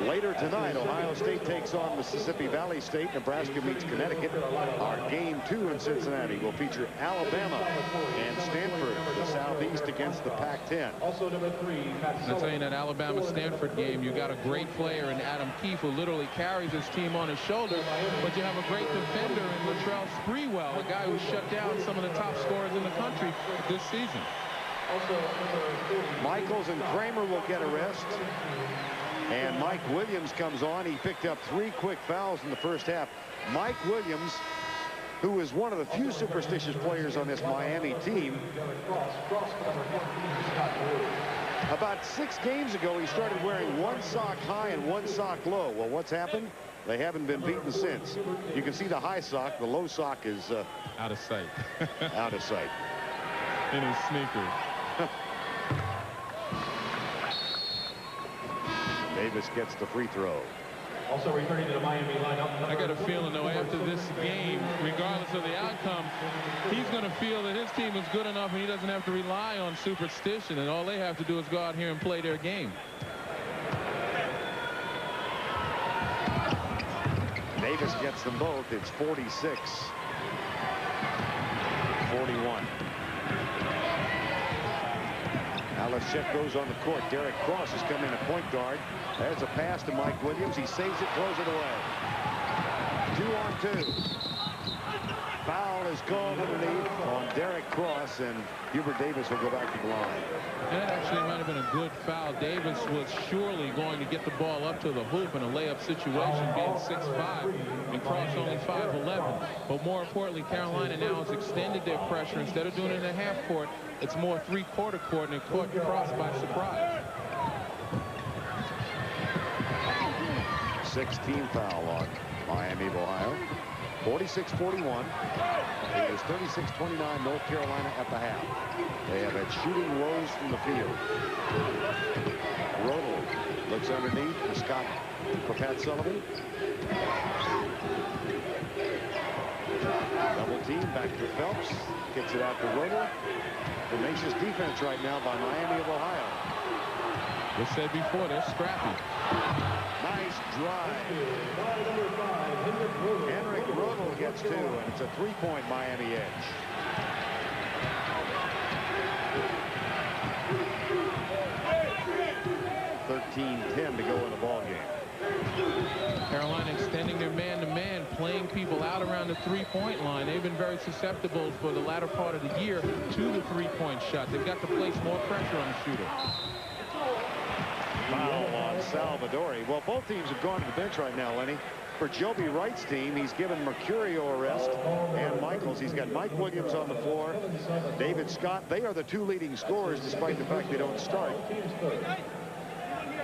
Later tonight, Ohio State takes on Mississippi Valley State. Nebraska meets Connecticut. Our game 2 in Cincinnati will feature Alabama and Stanford, the Southeast against the Pac-10. Also number 3, I'll tell you, that Alabama-Stanford game, you got a great player in Adam Keefe who literally carries his team on his shoulders, but you have a great defender in Latrell Sprewell, a guy who shut down some of the top scorers in the country this season. Michaels and Kramer will get a rest. And Mike Williams comes on. He picked up 3 quick fouls in the first half. Mike Williams, who is one of the few superstitious players on this Miami team. About 6 games ago, he started wearing 1 sock high and 1 sock low. Well, what's happened? They haven't been beaten since. You can see the high sock. The low sock is out of sight. Out of sight. In his sneakers. Davis gets the free throw. Also returning to the Miami lineup. I got a feeling, though, after this game, regardless of the outcome, he's going to feel that his team is good enough and he doesn't have to rely on superstition, and all they have to do is go out here and play their game. Davis gets them both. It's 46-41. Alice Chet goes on the court. Derek Cross has come in at point guard. There's a pass to Mike Williams. He saves it, throws it away. 2-on-2. Foul is called underneath on Derek Cross, and Hubert Davis will go back to the line. That actually might have been a good foul. Davis was surely going to get the ball up to the hoop in a layup situation, being 6'5", and Cross only 5'11". But more importantly, Carolina now has extended their pressure. Instead of doing it in the half court, it's more 3-quarter court, and it caught Cross by surprise. 16 foul on Miami of Ohio. 46-41. It is 36-29 North Carolina at the half. They have had shooting woes from the field. Rodel looks underneath for Pat Sullivan. Double team back to Phelps. Gets it out to Rodel. Tenacious defense right now by Miami of Ohio. We said before, they're scrappy. Nice drive. Henrik Rodel gets 2, and it's a 3-point Miami edge. .13-10 to go in the ball game. Carolina extending their man-to-man, playing people out around the 3-point line. They've been very susceptible for the latter part of the year to the 3-point shot. They've got to place more pressure on the shooter. Foul on Salvadori. Well, both teams have gone to the bench right now, Lenny. For Joby Wright's team, he's given Mercurio a rest, and Michaels. He's got Mike Williams on the floor, David Scott. They are the 2 leading scorers, despite the fact they don't start.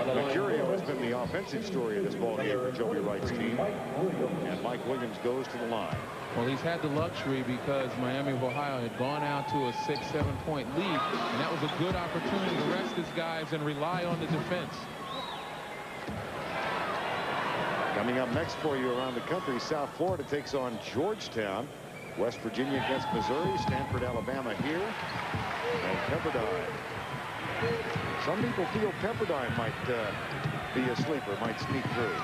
Mercurio has been the offensive story of this ball game for Joby Wright's team, and Mike Williams goes to the line. Well, he's had the luxury because Miami of Ohio had gone out to a 6-7-point lead, and that was a good opportunity to rest his guys and rely on the defense. Coming up next for you around the country, South Florida takes on Georgetown. West Virginia against Missouri. Stanford, Alabama here. And Pepperdine. Some people feel Pepperdine might be a sleeper, might sneak through.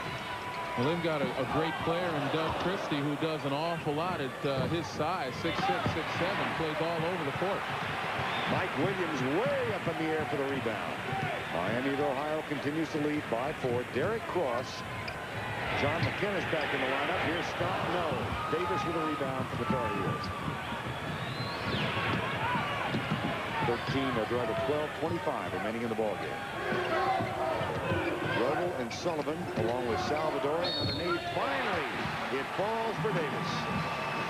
Well, they've got a great player in Doug Christie who does an awful lot at his size, 6'6", 6'7", plays all over the court. Mike Williams way up in the air for the rebound. Miami of Ohio continues to lead by 4. Derek Cross. John McKenna's back in the lineup. Here's Scott. No. Davis with a rebound for the Tar Heels. 12:25 remaining in the ball game. Rodel and Sullivan, along with Salvador underneath. Finally, it falls for Davis.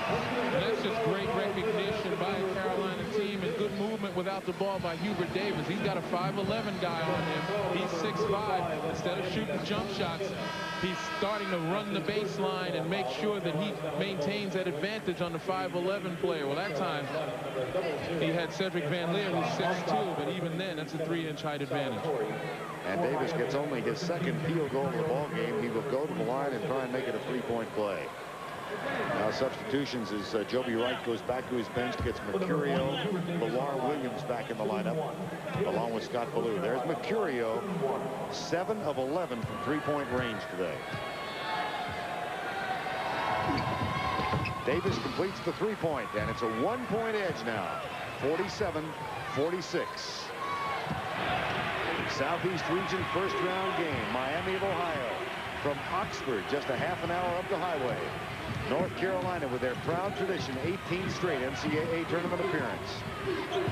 And that's just great recognition by a Carolina team and good movement without the ball by Hubert Davis. He's got a 5'11" guy on him. He's 6'5". Instead of shooting jump shots, he's starting to run the baseline and make sure that he maintains that advantage on the 5'11" player. Well, that time he had Cedric Van Leer, who's 6'2", but even then, that's a 3-inch height advantage. And Davis gets only his second field goal of the ball game. He will go to the line and try and make it a 3-point play. Now substitutions as Joby Wright goes back to his bench, gets Mercurio, Lamar Williams back in the lineup, along with Scott Ballou. There's Mercurio, 7 of 11 from 3-point range today. Davis completes the 3-point, and it's a 1-point edge now, 47-46. Southeast Region first-round game, Miami of Ohio, from Oxford, just a half an hour up the highway. North Carolina, with their proud tradition, 18th straight NCAA tournament appearance.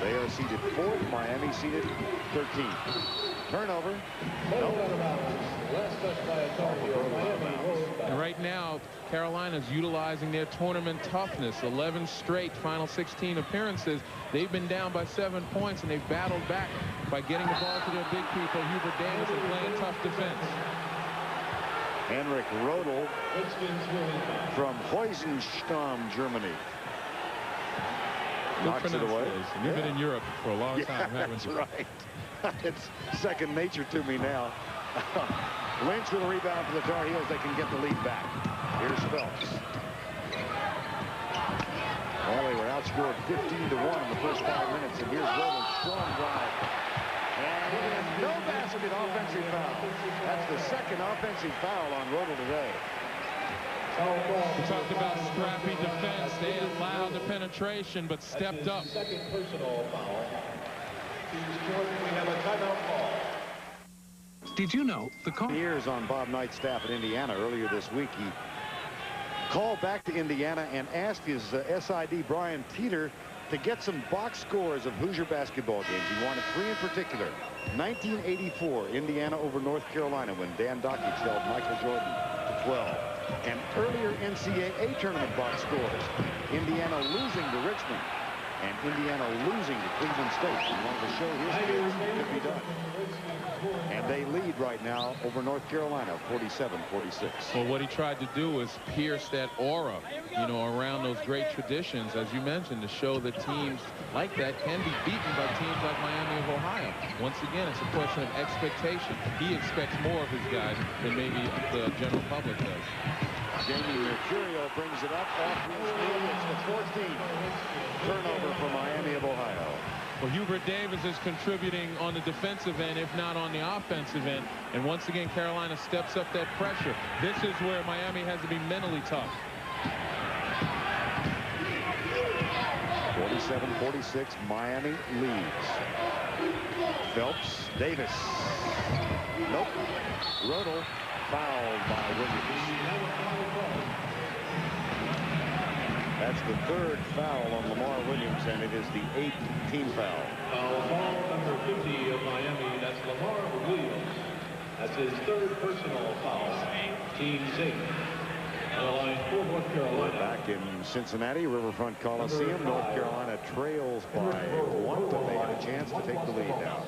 They are seeded 4th, Miami seeded 13th. Turnover. And right now, Carolina's utilizing their tournament toughness. 11 straight final 16 appearances. They've been down by 7 points, and they've battled back by getting the ball to their big people, Hubert Davis, and playing tough defense. Henrik Rodel from Heusenstamm, Germany. Knocks it away. You've been in Europe for a long time, haven't you? That's right. It's second nature to me now. Lynch with a rebound for the Tar Heels. They can get the lead back. Here's Phelps. Well, they were outscored 15-1 in the first 5 minutes. And here's Rodel's strong drive. And no basket, offensive foul. That's the second offensive foul on Rodel today. We talked about scrappy defense. They allowed the penetration, but stepped up. Second personal foul. We have a timeout call. Did you know the years on Bob Knight's staff at Indiana earlier this week, he called back to Indiana and asked his SID Brian Teeter to get some box scores of Hoosier basketball games. He wanted 3 in particular. 1984, Indiana over North Carolina, when Dan Dockage held Michael Jordan to 12. And earlier NCAA tournament box scores. Indiana losing to Richmond and Indiana losing to Cleveland State. He wanted to show his kids it could be done. And they lead right now over North Carolina, 47-46. Well, what he tried to do was pierce that aura, you know, around those great traditions, as you mentioned, to show that teams like that can be beaten by teams like Miami of Ohio. Once again, it's a question of expectation. He expects more of his guys than maybe the general public does. Jamie Mercurio brings it up off his knee. It's the 14th turnover for Miami of Ohio. Well, Hubert Davis is contributing on the defensive end, if not on the offensive end. And once again, Carolina steps up that pressure. This is where Miami has to be mentally tough. 47-46, Miami leads. Phelps, Davis. Nope. Rodel fouled by Williams. That's the 3rd foul on Lamar Williams, and it is the 8th team foul. Foul number 50 of Miami, that's Lamar Williams. That's his 3rd personal foul. Team's 8th. On the line for North Carolina. Back in Cincinnati, Riverfront Coliseum, North Carolina trails by 1, but they have a chance to take the lead now.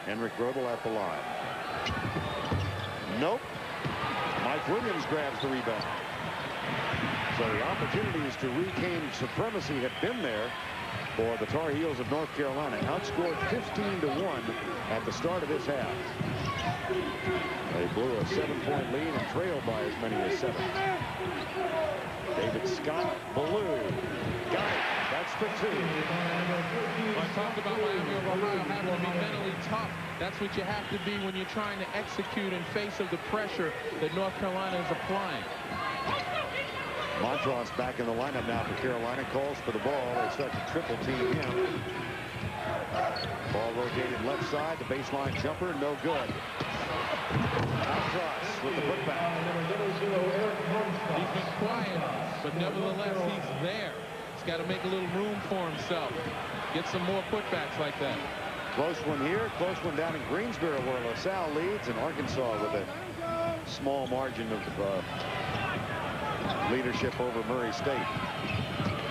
Henrik Rodel at the line. Nope. Mike Williams grabs the rebound. So the opportunities to regain supremacy have been there for the Tar Heels of North Carolina. Outscored 15-1 at the start of this half. They blew a 7-point lead and trailed by as many as 7. David Scott, Ballou. Got it. That's the 2. I talked about Miami of Ohio having to be mentally tough. That's what you have to be when you're trying to execute in face of the pressure that North Carolina is applying. Montross back in the lineup now for Carolina. Calls for the ball. They start to triple team him. Ball rotated left side. The baseline jumper, no good. Montross with the putback. He's been quiet, but nevertheless, he's there. He's got to make a little room for himself. Get some more putbacks like that. Close one here, close one down in Greensboro where LaSalle leads, and Arkansas with a small margin of leadership over Murray State.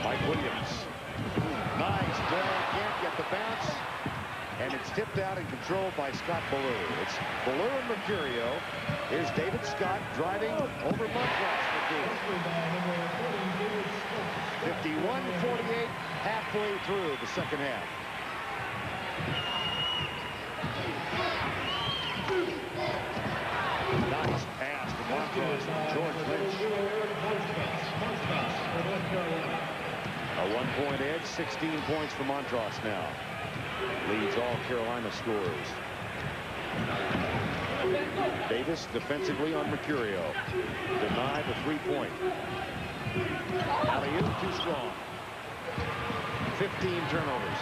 Mike Williams. Nice play, can't get the bounce, and it's tipped out and controlled by Scott Ballou. It's Ballou and Mercurio. Here's David Scott driving over Montross for two. 51-48 halfway through the second half. Nice pass to Montross from George Lynch. A 1-point edge, 16 points for Montross now. Leads all Carolina scores. Davis defensively on Mercurio. Denied the 3-point. Alley-oop too strong. 15 turnovers.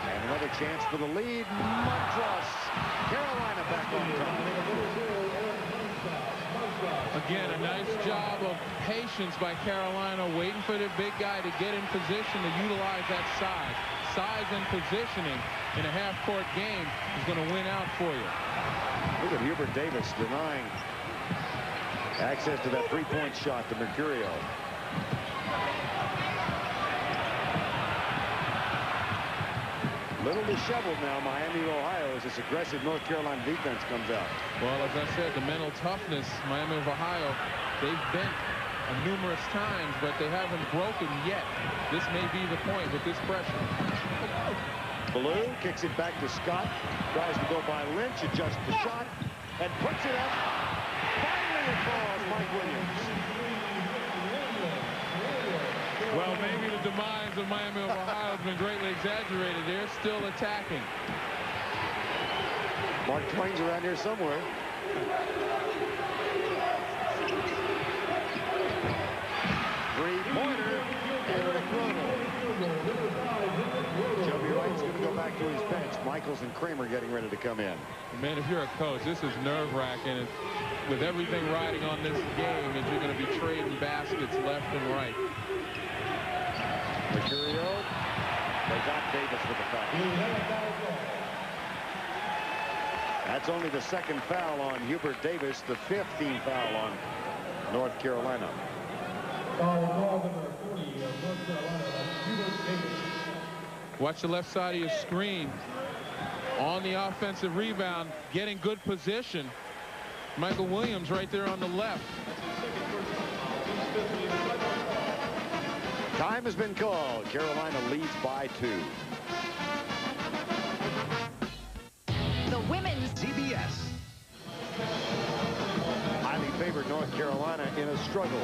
And another chance for the lead. Montross. Carolina back on top. Again, a nice job of patience by Carolina, waiting for the big guy to get in position to utilize that size. Size and positioning in a half-court game is going to win out for you. Look at Hubert Davis denying access to that 3-point shot to Mercurio. Little disheveled now, Miami of Ohio, as this aggressive North Carolina defense comes out. Well, as I said, the mental toughness, Miami of Ohio, they've bent numerous times, but they haven't broken yet. This may be the point with this pressure. Ballou kicks it back to Scott, tries to go by Lynch, adjusts the shot, and puts it up. Finally it falls, Mike Williams. Well, maybe the demise of Miami of Ohio has been greatly exaggerated. They're still attacking. Mark Twain's around here somewhere. Three-pointer. Joby Wright's going to go back to his bench. Michaels and Kramer getting ready to come in. Man, if you're a coach, this is nerve-wracking. With everything riding on this game, and you're going to be trading baskets left and right. Mercurio. They got Davis with the foul. That's only the second foul on Hubert Davis, the 5th team foul on North Carolina. Watch the left side of your screen. On the offensive rebound, getting good position. Michael Williams right there on the left. Time has been called. Carolina leads by 2. The women's CBS. Highly favored North Carolina in a struggle.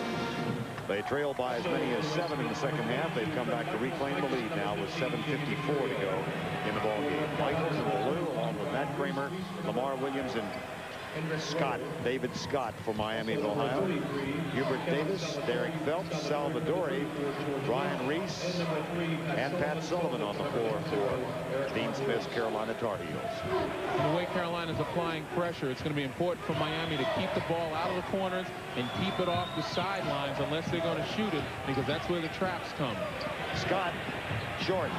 They trail by as many as 7 in the second half. They've come back to reclaim the lead now with 7:54 to go in the ball game. Michaels and Ballou, along with Matt Kramer, Lamar Williams, and Scott, David Scott for Miami of Ohio. Hubert Davis, Derek Phelps, Salvadori, Brian Reese, and Pat Sullivan on the floor for Dean Smith's Carolina Tar Heels. The way Carolina's applying pressure, it's going to be important for Miami to keep the ball out of the corners and keep it off the sidelines unless they're going to shoot it, because that's where the traps come. Scott, short.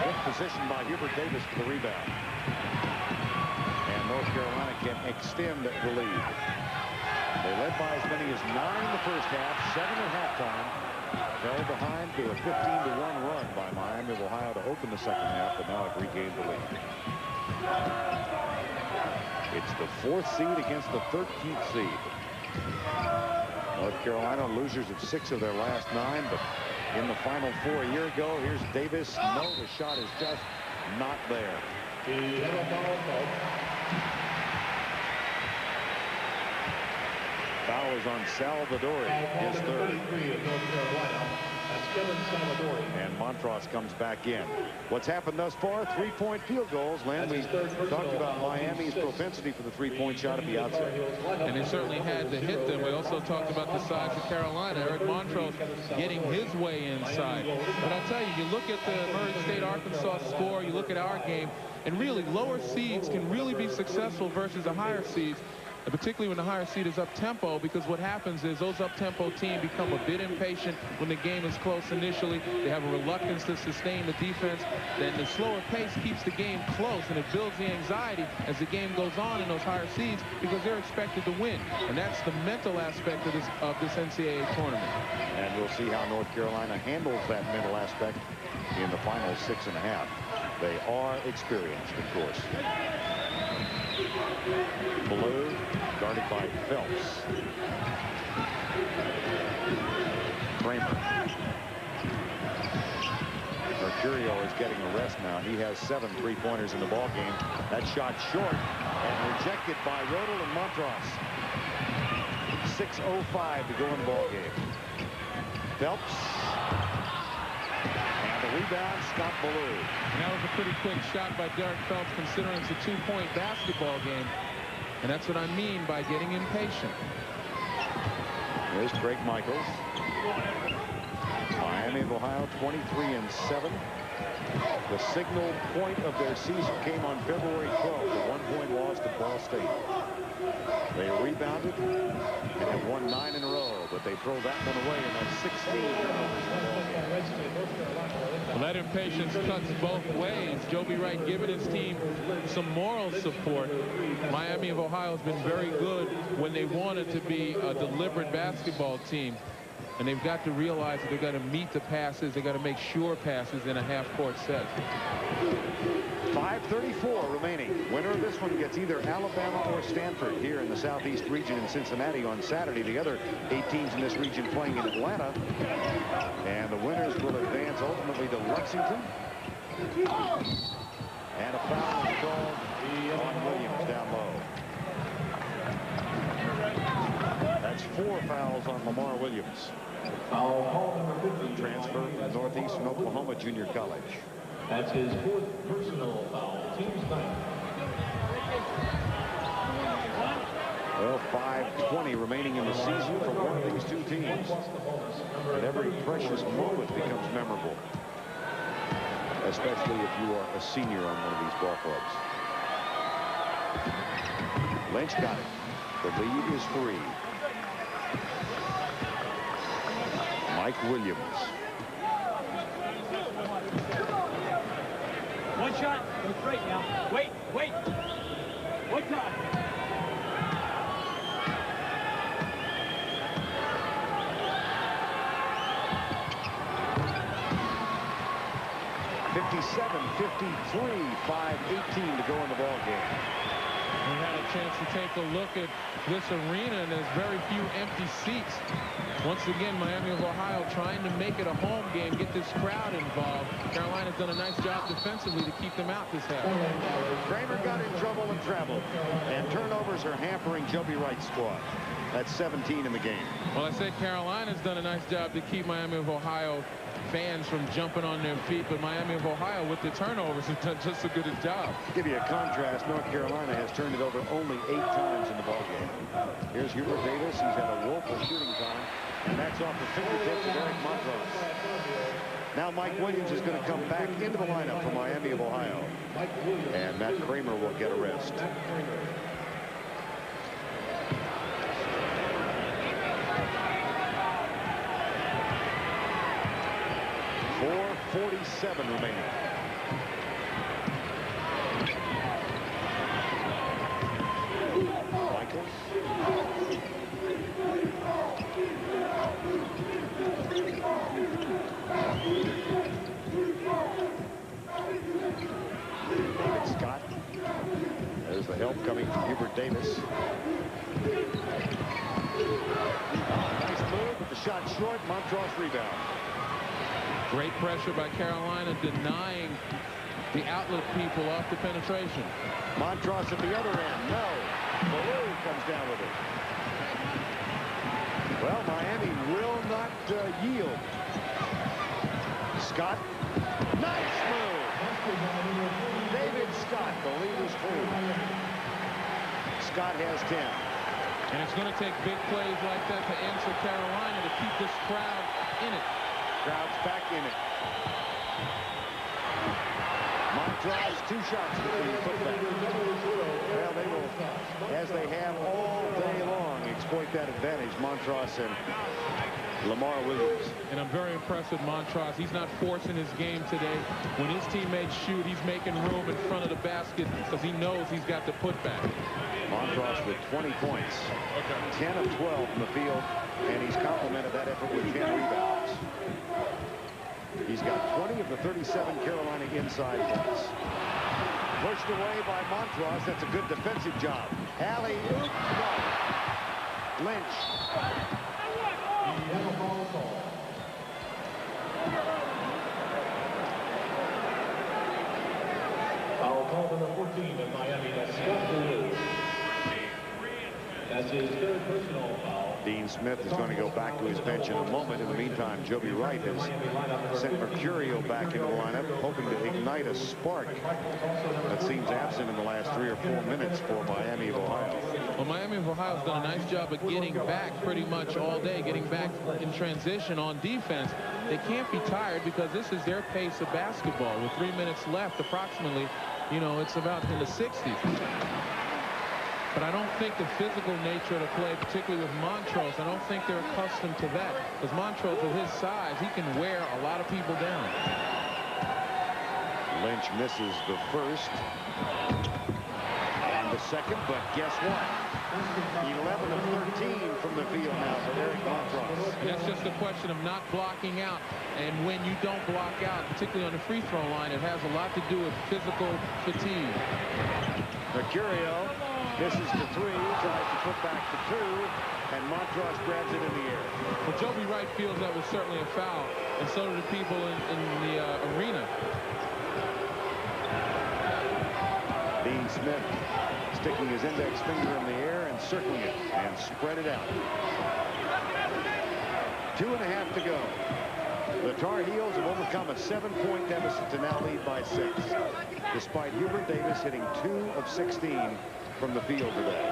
Good position by Hubert Davis for the rebound. And North Carolina can extend the lead. They led by as many as 9 in the first half, 7 at halftime. Fell behind to a 15-1 run by Miami of Ohio to open the second half, but now have regained the lead. It's the 4th seed against the 13th seed. North Carolina losers of 6 of their last 9, but in the Final Four a year ago. Here's Davis. No, the shot is just not there. Foul is on Salvadori, his 3rd. And Montross comes back in. What's happened thus far? 3-point field goals. Len, we talked about Miami's propensity for the 3-point shot at the outset. And they certainly had to hit them. We also talked about the size of Carolina. Eric Montross getting his way inside. But I'll tell you, you look at the Murray State-Arkansas score, you look at our game, and really lower seeds can really be successful versus the higher seeds. particularly when the higher seed is up-tempo, because what happens is those up-tempo teams become a bit impatient when the game is close initially. They have a reluctance to sustain the defense. Then the slower pace keeps the game close, and it builds the anxiety as the game goes on in those higher seeds because they're expected to win. And that's the mental aspect of this NCAA tournament. And we'll see how North Carolina handles that mental aspect in the final 6.5. They are experienced, of course. Blue, guarded by Phelps. Kramer. Mercurio is getting a rest now. He has 7 3-pointers in the ball game. That shot short and rejected by Rodel and Montross. 6:05 to go in the ball game. Phelps. And the rebound, Scott Ballou. And that was a pretty quick shot by Derek Phelps, considering it's a 2-point basketball game. And that's what I mean by getting impatient. There's Craig Michaels. Miami of Ohio 23-7. The signal point of their season came on February 12th, a 1-point loss to Ball State. They rebounded and have won 9 in a row, but they throw that one away in that 16. Well, that impatience cuts both ways. Joby Wright giving his team some moral support. Miami of Ohio has been very good when they wanted to be a deliberate basketball team. And they've got to realize that they've got to meet the passes. They've got to make sure passes in a half-court set. 5:34 remaining. Winner of this one gets either Alabama or Stanford here in the Southeast region in Cincinnati on Saturday. The other 8 teams in this region playing in Atlanta. And the winners will advance ultimately to Lexington. And a foul is called on Williams down low. That's 4 fouls on Lamar Williams. Transfer from Northeastern Oklahoma Junior College. That's his 4th personal foul. Team's 9th. Well, 5:20 remaining in the season for one of these 2 teams. And every precious moment becomes memorable, especially if you are a senior on one of these ball clubs. Lynch got it. The lead is 3. Mike Williams. One shot. Go straight now. Wait. One time. (57-53), 5:18 to go in the ball game. We had a chance to take a look at this arena, and there's very few empty seats. Once again, Miami of Ohio trying to make it a home game, get this crowd involved. Carolina's done a nice job defensively to keep them out this half. Kramer got in trouble and traveled, and turnovers are hampering Joby Wright's squad. That's 17 in the game. Well, I said Carolina's done a nice job to keep Miami of Ohio fans from jumping on their feet, but Miami of Ohio with the turnovers has done just as good a job. To give you a contrast, North Carolina has turned it over only 8 times in the ballgame. Here's Hubert Davis. He's had a woeful shooting time, and that's off the fingertips of Eric Montross. Now Mike Williams is going to come back into the lineup for Miami of Ohio, and Matt Kramer will get a rest. .47 remaining. Michaels. David Scott. There's the help coming from Hubert Davis. Nice move, but the shot short. Montross rebound. Great pressure by Carolina, denying the outlet people off the penetration. Montross at the other end. No. Ballou comes down with it. Well, Miami will not yield. Scott. Nice move. David Scott. The lead is 3. Scott has 10. And it's going to take big plays like that to answer Carolina to keep this crowd in it. Crowd's back in it. Montross, 2 shots between putback. Well, they will, as they have all exploit that advantage, Montross and Lamar Williams. And I'm very impressed with Montross. He's not forcing his game today. When his teammates shoot, he's making room in front of the basket because he knows he's got the putback. Montross with 20 points, 10 of 12 from the field, and he's complemented that effort with 10 rebounds. He's got 20 of the 37 Carolina inside points. Pushed away by Montross. That's a good defensive job. Alley, no. Lynch. Foul call number 14 of Miami. That's Scott Blue. That's his third personal foul. Dean Smith is going to go back to his bench in a moment. In the meantime, Joby Wright has sent Mercurio back into the lineup, hoping to ignite a spark that seems absent in the last 3 or 4 minutes for Miami of Ohio. Well, Miami of Ohio has done a nice job of getting back pretty much all day, getting back in transition on defense. They can't be tired because this is their pace of basketball. With 3 minutes left, approximately, you know, it's about in the 60s. But I don't think the physical nature of the play, particularly with Montrose, I don't think they're accustomed to that. Because Montrose, with his size, he can wear a lot of people down. Lynch misses the first and the second, but guess what? 11 of 13 from the field now for Eric Montrose. And that's just a question of not blocking out. And when you don't block out, particularly on the free throw line, it has a lot to do with physical fatigue. Mercurio misses the 3, tries to put back the 2, and Montross grabs it in the air. Well, Joby Wright feels that was certainly a foul, and so do the people in the arena. Dean Smith sticking his index finger in the air and circling it and spread it out. 2.5 to go. The Tar Heels have overcome a 7-point deficit to now lead by 6, despite Hubert Davis hitting 2 of 16 from the field today.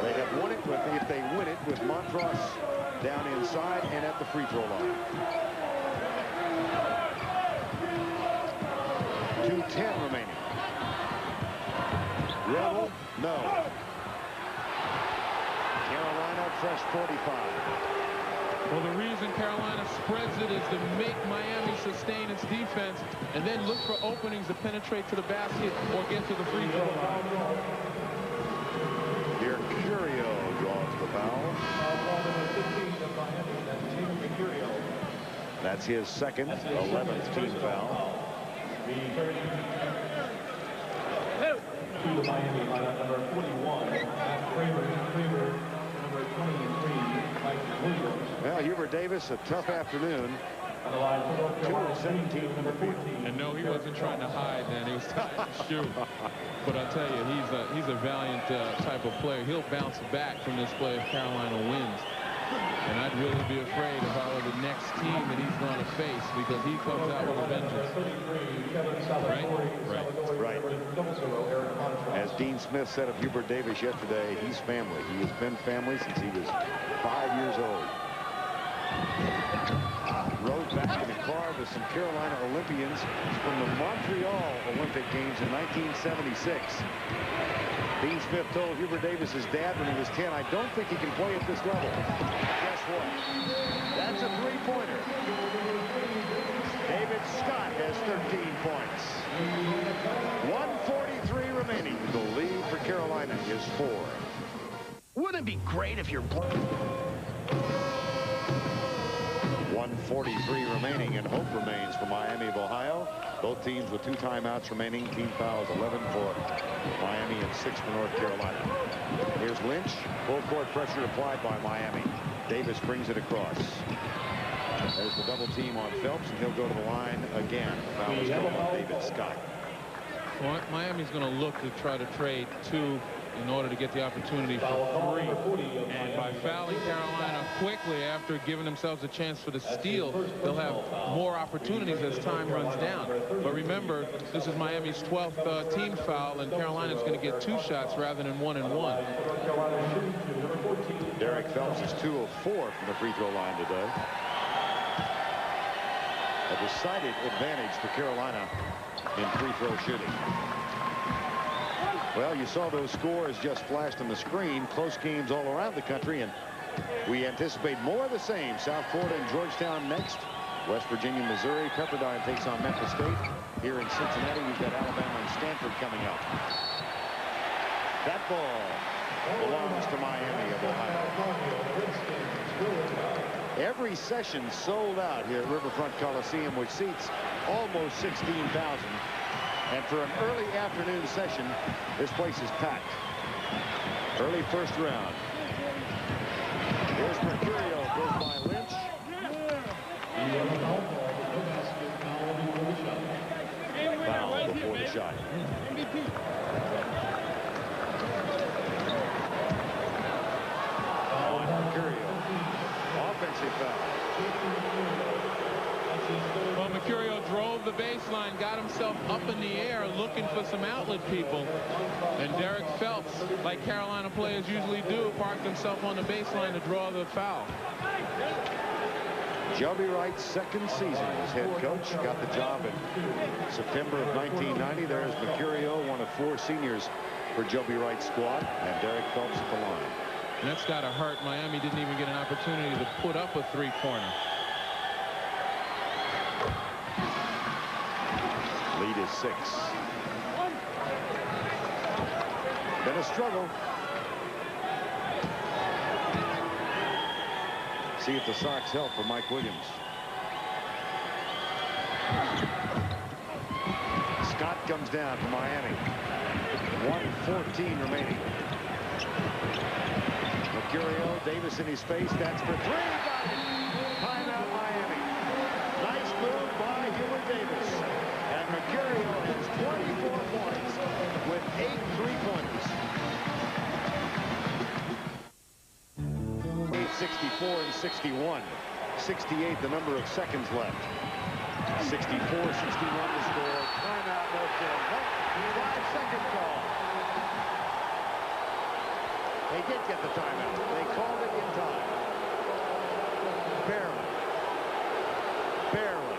They have won it if they win it with Montross down inside and at the free throw line. 2:10 remaining. Rebel, no. Carolina fresh 45. Well, the reason Carolina spreads it is to make Miami sustain its defense and then look for openings to penetrate to the basket or get to the free throw line. Mercurio draws the foul. That's his second, 11th team foul. To the Miami lineup, number 41, Kramer, number 23, Mike Williams. Well, Hubert Davis, a tough afternoon. 2 of 17 from the field. And no, he wasn't trying to hide then. He was trying to shoot. But I tell you, he's a valiant type of player. He'll bounce back from this play if Carolina wins. And I'd really be afraid if I were the next team that he's going to face, because he comes out with a vengeance. Right. As Dean Smith said of Hubert Davis yesterday, he's family. He has been family since he was 5 years old. Rode back in the car with some Carolina Olympians from the Montreal Olympic Games in 1976. Dean Smith told Hubert Davis's dad when he was 10, "I don't think he can play at this level." Guess what? That's a 3-pointer. David Scott has 13 points. 1:43 remaining. The lead for Carolina is 4. Wouldn't it be great if you're... 1:43 remaining, and hope remains for Miami of Ohio. Both teams with 2 timeouts remaining. Team fouls 11 for Miami and 6 for North Carolina. Here's Lynch. Full court pressure applied by Miami. Davis brings it across. There's the double team on Phelps, and he'll go to the line again. Foul is called on David Scott. Well, Miami's going to look to try to trade 2 in order to get the opportunity for 3. And by fouling Carolina quickly after giving themselves a chance for the steal, they'll have more opportunities as time runs down. But remember, this is Miami's 12th team foul, and Carolina's going to get 2 shots rather than 1 and 1. Derek Phelps is 2 of 4 from the free throw line today. A decided advantage for Carolina in free throw shooting. Well, you saw those scores just flashed on the screen. Close games all around the country, and we anticipate more of the same. South Florida and Georgetown next. West Virginia, Missouri. Pepperdine takes on Memphis State. Here in Cincinnati, we've got Alabama and Stanford coming up. That ball belongs to Miami of Ohio. Every session sold out here at Riverfront Coliseum, which seats almost 16,000. And for an early afternoon session, this place is packed. Early first round. Here's Mercurio, goes by Lynch. Foul before the shot. On Mercurio. Offensive foul. Well, Mercurio drove the baseline, got himself up in the air looking for some outlet people. And Derek Phelps, like Carolina players usually do, parked himself on the baseline to draw the foul. Joby Wright's second season as head coach. Got the job in September of 1990. There's Mercurio, one of 4 seniors for Joby Wright's squad, and Derek Phelps at the line. And that's got to hurt. Miami didn't even get an opportunity to put up a three-pointer. Lead is 6. Been a struggle. See if the Sox help for Mike Williams. Scott comes down for Miami. 1:14 remaining. Mercurio, Davis in his face. That's for 3. Got it. Timeout Miami. Nice move by Hubert Davis. And Mercurio has 24 points with 8 3-pointers. 64 and 61. 68 the number of seconds left. 64-61 to score. Timeout North Carolina. 5-second call. They did get the timeout. They called it in time. Barely. Barely.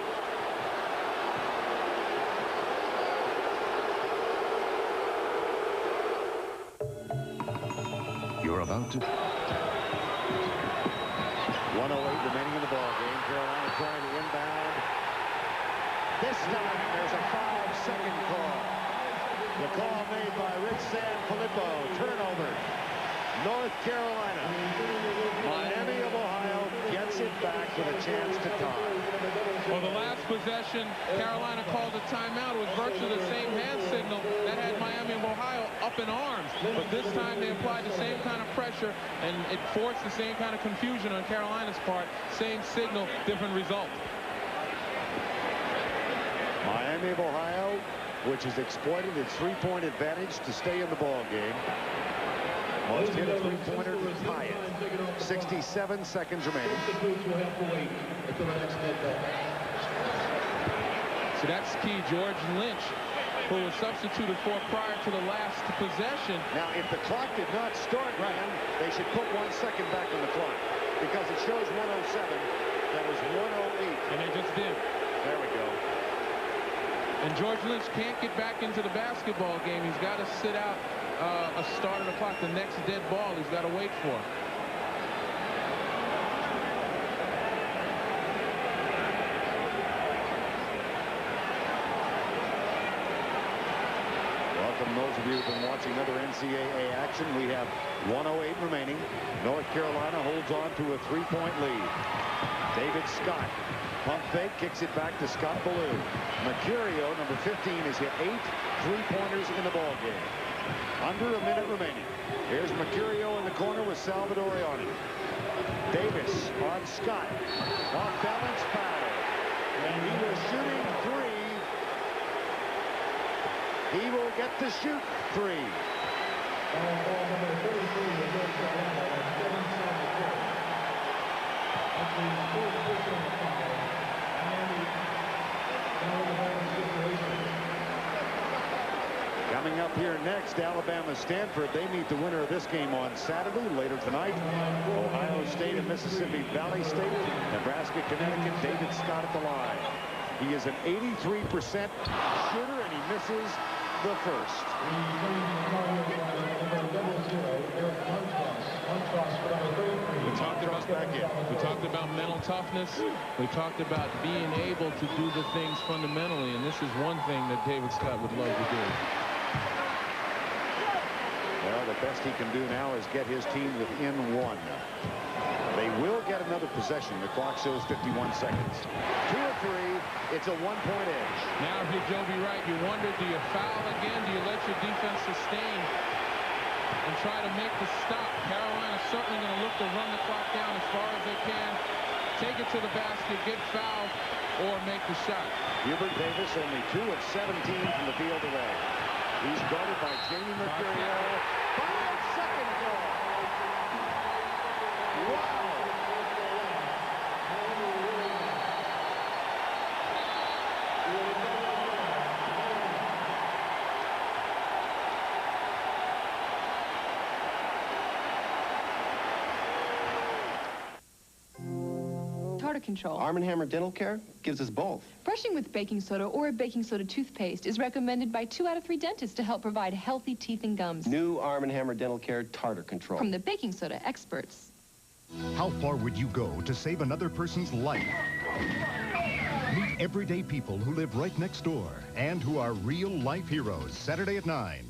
You're about to... 1:08 remaining in the ball game. Carolina trying to inbound. This time there's a 5-second call. The call made by Rich Sanfilippo. Turnover. North Carolina. Miami of Ohio gets it back with a chance to tie. Well, the last possession, Carolina called a timeout. It was virtually the same hand signal that had Miami of Ohio up in arms. But this time they applied the same kind of pressure, and it forced the same kind of confusion on Carolina's part. Same signal, different result. Miami of Ohio, which has exploited its 3-point advantage to stay in the ball game. Must hit a 3-pointer to tie it. 67 seconds remaining. So that's key. George Lynch, who was substituted for prior to the last possession. Now, if the clock did not start, Ryan, they should put 1 second back on the clock because it shows 1:07. That was 1:08. And they just did. There we go. And George Lynch can't get back into the basketball game. He's got to sit out a start of the clock. The next dead ball he's got to wait for. Welcome those of you who've been watching other NCAA action. We have 1:08 remaining. North Carolina holds on to a 3-point lead. David Scott. Pump fake, kicks it back to Scott Ballou. Mercurio, number 15, has hit 8 3-pointers in the ball game. Under a minute remaining. Here's Mercurio in the corner with Salvador Ioni. Davis on Scott. Off balance foul. And he was shooting 3. He will get to shoot 3. Coming up here next, Alabama-Stanford. They meet the winner of this game on Saturday. Later tonight, Ohio State and Mississippi Valley State. Nebraska, Connecticut, David Scott at the line. He is an 83% shooter, and he misses the first. We talked about mental toughness. We talked about being able to do the things fundamentally, and this is one thing that David Scott would love to do. Well, the best he can do now is get his team within one. They will get another possession. The clock shows 51 seconds. 2 or 3, it's a 1-point edge. Now, if you're Joby Wright, you wonder, do you foul again? Do you let your defense sustain and try to make the stop? Carolina's certainly going to look to run the clock down as far as they can, take it to the basket, get fouled, or make the shot. Hubert Davis only 2 of 17 from the field away. He's guarded by Jamie Mercurio. 5-second goal. Wow. Tartar control. Arm & Hammer Dental Care gives us both. Brushing with baking soda or a baking soda toothpaste is recommended by 2 out of 3 dentists to help provide healthy teeth and gums. New Arm & Hammer Dental Care Tartar Control. From the baking soda experts. How far would you go to save another person's life? Meet everyday people who live right next door and who are real-life heroes. Saturday at 9.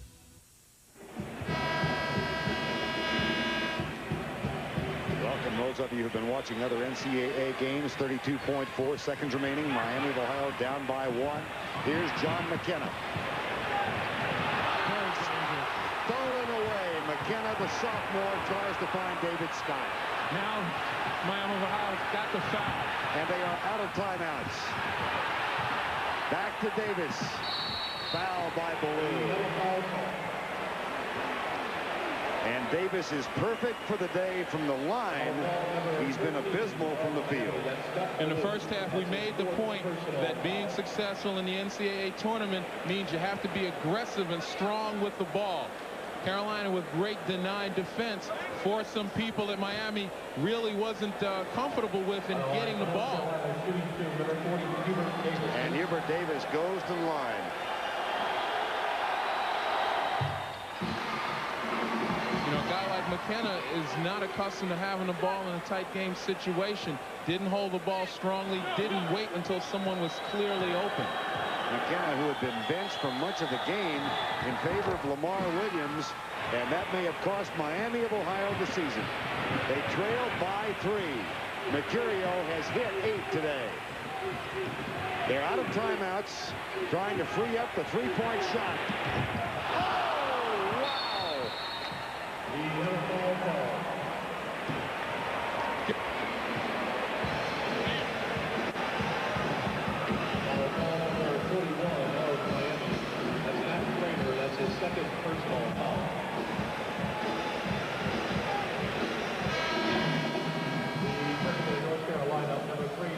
Welcome those of you who've been watching other NCAA games. 32.4 seconds remaining. Miami of Ohio down by 1. Here's John McKenna. Stolen away. McKenna, the sophomore, tries to find David Scott. Now, Miami of Ohio's got the foul. And they are out of timeouts. Back to Davis. Foul by Ballou. And Davis is perfect for the day from the line. He's been abysmal from the field. In the first half, we made the point that being successful in the NCAA tournament means you have to be aggressive and strong with the ball. Carolina, with great denied defense, forced some people that Miami really wasn't comfortable with in getting the ball. And Hubert Davis goes to the line. You know, a guy like McKenna is not accustomed to having the ball in a tight game situation. Didn't hold the ball strongly, didn't wait until someone was clearly open. McKenna, who had been benched for much of the game in favor of Lamar Williams, and that may have cost Miami of Ohio the season. They trail by 3. Mercurio has hit 8 today. They're out of timeouts, trying to free up the 3-point shot. Oh, wow! Second personal foul. The North Carolina, number 3.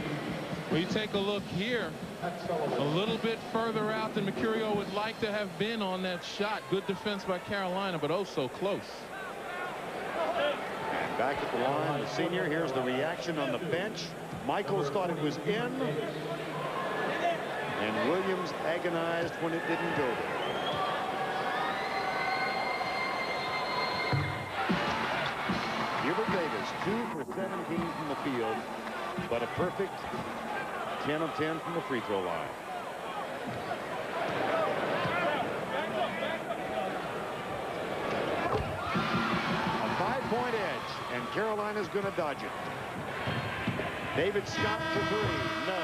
Well, you take a look here, a little bit further out than Mercurio would like to have been on that shot. Good defense by Carolina, but oh so close. And back at the line, the senior. Here's the reaction on the bench. Michaels thought it was in, and Williams agonized when it didn't go there. Hubert Davis, 2 for 17 from the field, but a perfect 10 of 10 from the free throw line. A 5-point edge, and Carolina's going to dodge it. David Scott for 3. No.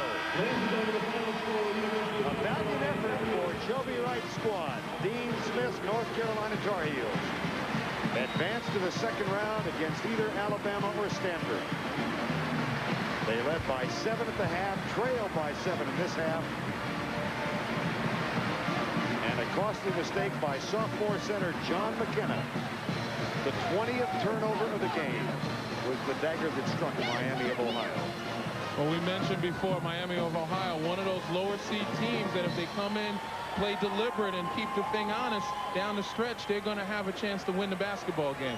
A valiant effort for Joby Wright's squad. Dean Smith's North Carolina Tar Heels advance to the second round against either Alabama or Stanford. They led by 7 at the half, trailed by 7 in this half. And a costly mistake by sophomore center John McKenna. The 20th turnover of the game was the dagger that struck Miami of Ohio. Well, we mentioned before, Miami of Ohio, one of those lower seed teams that if they come in, play deliberate and keep the thing honest down the stretch, they're going to have a chance to win the basketball game.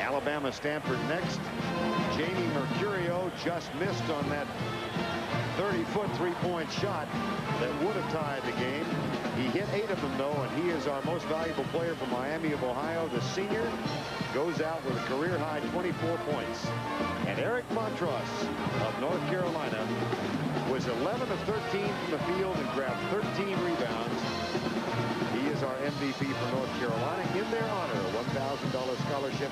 Alabama Stanford next. Jamie Mercurio just missed on that 30-foot three-point shot that would have tied the game. He hit 8 of them, though, and he is our most valuable player from Miami of Ohio. The senior goes out with a career-high 24 points. And Eric Montross of North Carolina was 11 of 13 from the field and grabbed 13 rebounds. He is our MVP for North Carolina. In their honor, a $1,000 scholarship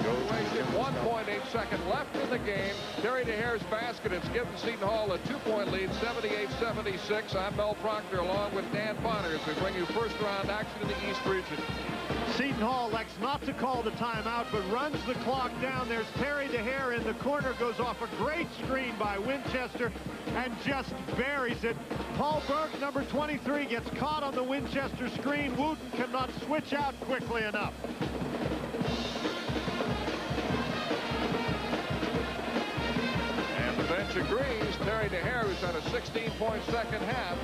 goes to 1.8 seconds left in the game. Terry DeHare's basket has given Seton Hall a 2-point lead, 78-76. I'm Mel Proctor along with Dan Bonner as we bring you first-round action in the East region. Seton Hall elects not to call the timeout, but runs the clock down. There's Terry DeHare in the corner, goes off a great screen by Winchester and just buries it. Paul Burke, number 23, gets caught on the Winchester screen. Wooten cannot switch out quickly enough. And the bench agrees. Terry DeHare, who's had a 16-point second half,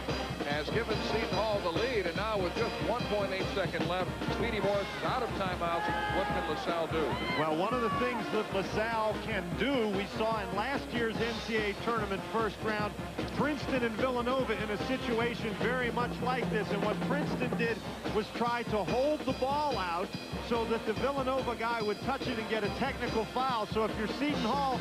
has given Seton Hall the lead, and now with just 1.8 seconds left, Speedy Morris is out of timeouts. What can LaSalle do? Well, one of the things that LaSalle can do, we saw in last year's NCAA tournament first round, Princeton and Villanova in a situation very much like this. And what Princeton did was try to hold the ball out so that the Villanova guy would touch it and get a technical foul. So if you're Seton Hall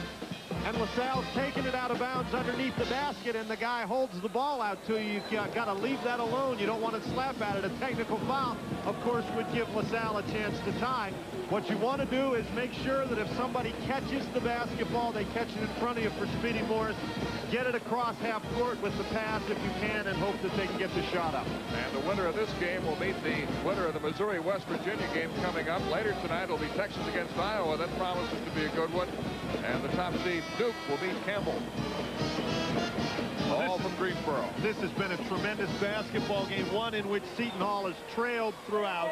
and LaSalle's taking it out of bounds underneath the basket and the guy holds the ball out to you, you've got to leave that alone. You don't want to slap at it. A technical foul, of course, would give LaSalle a chance to tie. What you want to do is make sure that if somebody catches the basketball, they catch it in front of you for Speedy Morris. Get it across half court with the pass if you can and hope that they can get the shot up. And the winner of this game will meet the winner of the Missouri-West Virginia game coming up. Later tonight will be Texas against Iowa. That promises to be a good one. And the top seed Duke will beat Campbell. All from Greensboro. This has been a tremendous basketball game, one in which Seton Hall has trailed throughout.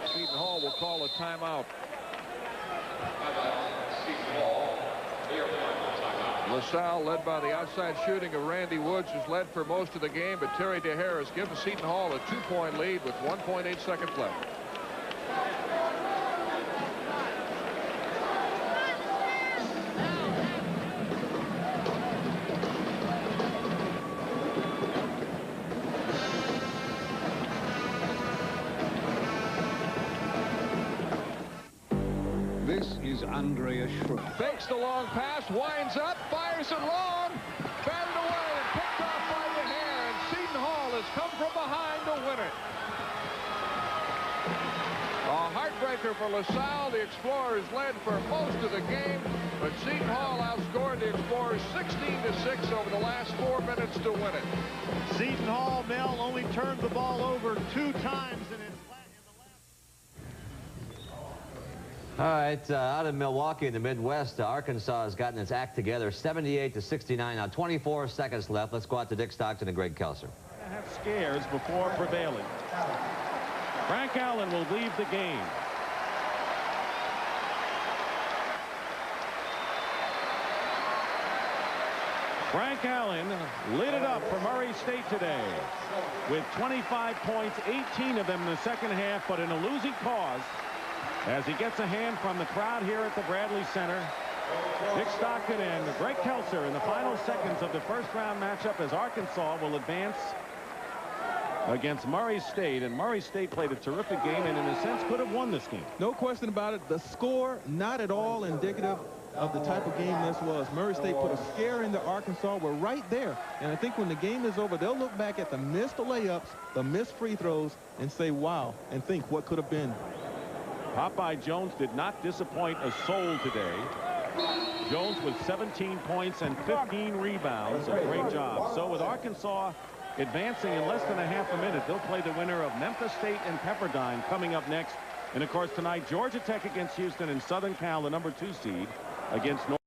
Seton Hall will call a timeout. LaSalle, led by the outside shooting of Randy Woods, has led for most of the game, but Terry DeHare has given Seton Hall a 2-point lead with 1.8 seconds left. This is Andrea Schroeder. Fakes the long pass, winds up, fires it long, batted away and picked off by DeHare, and Seton Hall has come from behind to win it. A heartbreaker for LaSalle. The Explorers led for most of the game, but Seton Hall outscored the Explorers 16-6 over the last 4 minutes to win it. Seton Hall, Mel, only turned the ball over 2 times in its All right, out of Milwaukee in the Midwest, Arkansas has gotten its act together, 78-69. Now 24 seconds left. Let's go out to Dick Stockton and Greg Kelser. Have scares before prevailing. Frank Allen will leave the game. Frank Allen lit it up for Murray State today with 25 points, 18 of them in the second half, but in a losing cause. As he gets a hand from the crowd here at the Bradley Center. Dick Stockton and Greg Kelser in the final seconds of the first-round matchup as Arkansas will advance against Murray State. And Murray State played a terrific game and, in a sense, could have won this game. No question about it. The score, not at all indicative of the type of game this was. Murray State put a scare into Arkansas. We're right there. And I think when the game is over, they'll look back at the missed layups, the missed free throws, and say, wow, and think what could have been. Popeye Jones did not disappoint a soul today. Jones with 17 points and 15 rebounds. A great job. So with Arkansas advancing in less than a half a minute, they'll play the winner of Memphis State and Pepperdine coming up next. And of course tonight, Georgia Tech against Houston and Southern Cal, the number 2 seed, against North.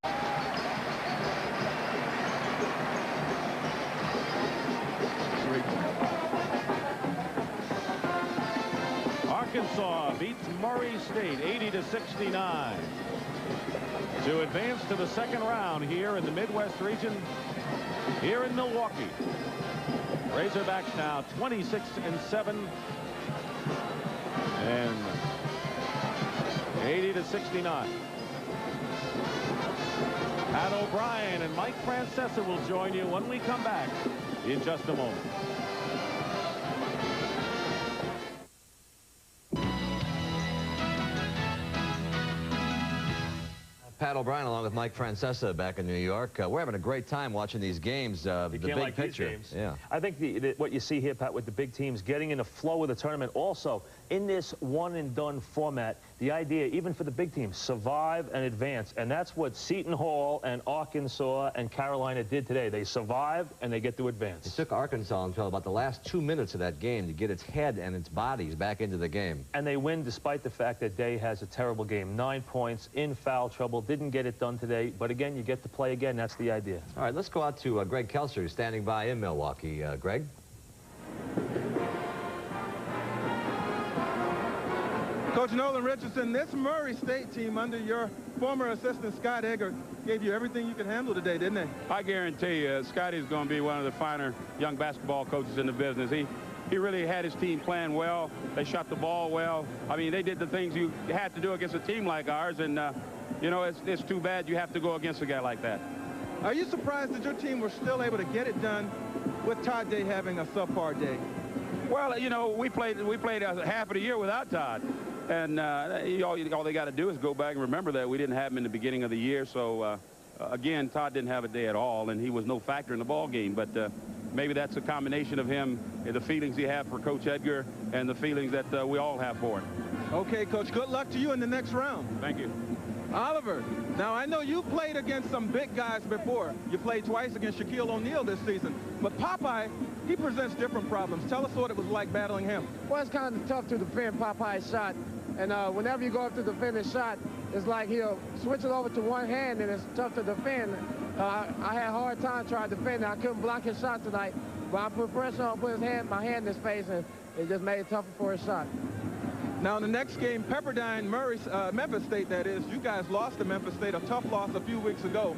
Arkansas beats Murray State 80-69 to advance to the second round here in the Midwest region here in Milwaukee. Razorbacks now 26-7 and 80-69. Pat O'Brien and Mike Francesa will join you when we come back in just a moment. Pat O'Brien along with Mike Francesa back in New York. We're having a great time watching these games. The big picture. Yeah. I think what you see here, Pat, with the big teams getting in the flow of the tournament. Also, in this one-and-done format, the idea, even for the big teams, survive and advance. And that's what Seton Hall and Arkansas and Carolina did today. They survived and they get to advance. It took Arkansas until about the last 2 minutes of that game to get its head and its bodies back into the game. And they win despite the fact that Day has a terrible game. 9 points, in foul trouble, didn't get it done today. But again, you get to play again. That's the idea. All right, let's go out to Greg Kelser, who's standing by in Milwaukee. Greg? Coach Nolan Richardson, this Murray State team under your former assistant Scott Egger gave you everything you could handle today, didn't they? I guarantee you, Scotty's going to be one of the finer young basketball coaches in the business. He really had his team playing well. They shot the ball well. I mean, they did the things you had to do against a team like ours, and, you know, it's too bad you have to go against a guy like that. Are you surprised that your team was still able to get it done with Todd Day having a subpar day? Well, you know, we played a half of the year without Todd. And all they got to do is go back and remember that we didn't have him in the beginning of the year. So, again, Todd didn't have a day at all, and he was no factor in the ball game. But maybe that's a combination of him and the feelings he had for Coach Edgar and the feelings that we all have for him. Okay, Coach, good luck to you in the next round. Thank you. Oliver, now I know you played against some big guys before. You played twice against Shaquille O'Neal this season. But Popeye, he presents different problems. Tell us what it was like battling him. Well, it's kind of tough to defend Popeye's shot. And whenever you go up to defend his shot, it's like he'll switch it over to one hand, and it's tough to defend. I had a hard time trying to defend it. I couldn't block his shot tonight. But I put pressure on, put my hand in his face, and it just made it tougher for his shot. Now, in the next game, Pepperdine, Memphis State, that is, you guys lost to Memphis State, a tough loss a few weeks ago.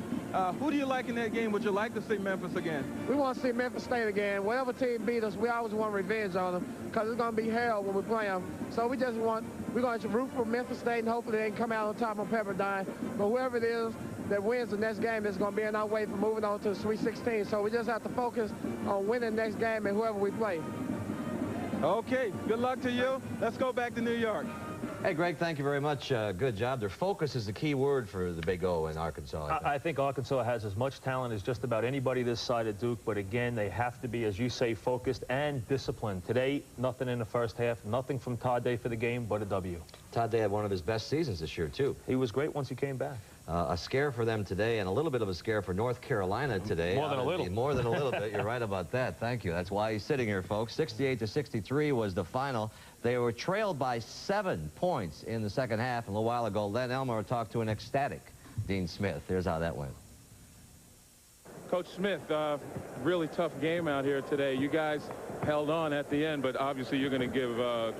Who do you like in that game? Would you like to see Memphis again? We want to see Memphis State again. Whatever team beat us, we always want revenge on them because it's going to be hell when we play them. So we're going to root for Memphis State, and hopefully they can come out on top on Pepperdine. But whoever it is that wins the next game is going to be in our way for moving on to the Sweet 16. So we just have to focus on winning the next game and whoever we play. Okay, good luck to you. Let's go back to New York. Hey, Greg, thank you very much. Good job. Their focus is the key word for the Big O in Arkansas. I think Arkansas has as much talent as just about anybody this side of Duke, but again, they have to be, as you say, focused and disciplined. Today, nothing in the first half, nothing from Todd Day for the game, but a W. Todd Day had one of his best seasons this year, too. He was great once he came back. A scare for them today, and a little bit of a scare for North Carolina today. More than a little. More than a little bit. You're right about that. Thank you. That's why he's sitting here, folks. 68-63 was the final. They were trailed by 7 points in the second half. And a little while ago, Len Elmore talked to an ecstatic Dean Smith. Here's how that went. Coach Smith, really tough game out here today. You guys held on at the end, but obviously you're going to give a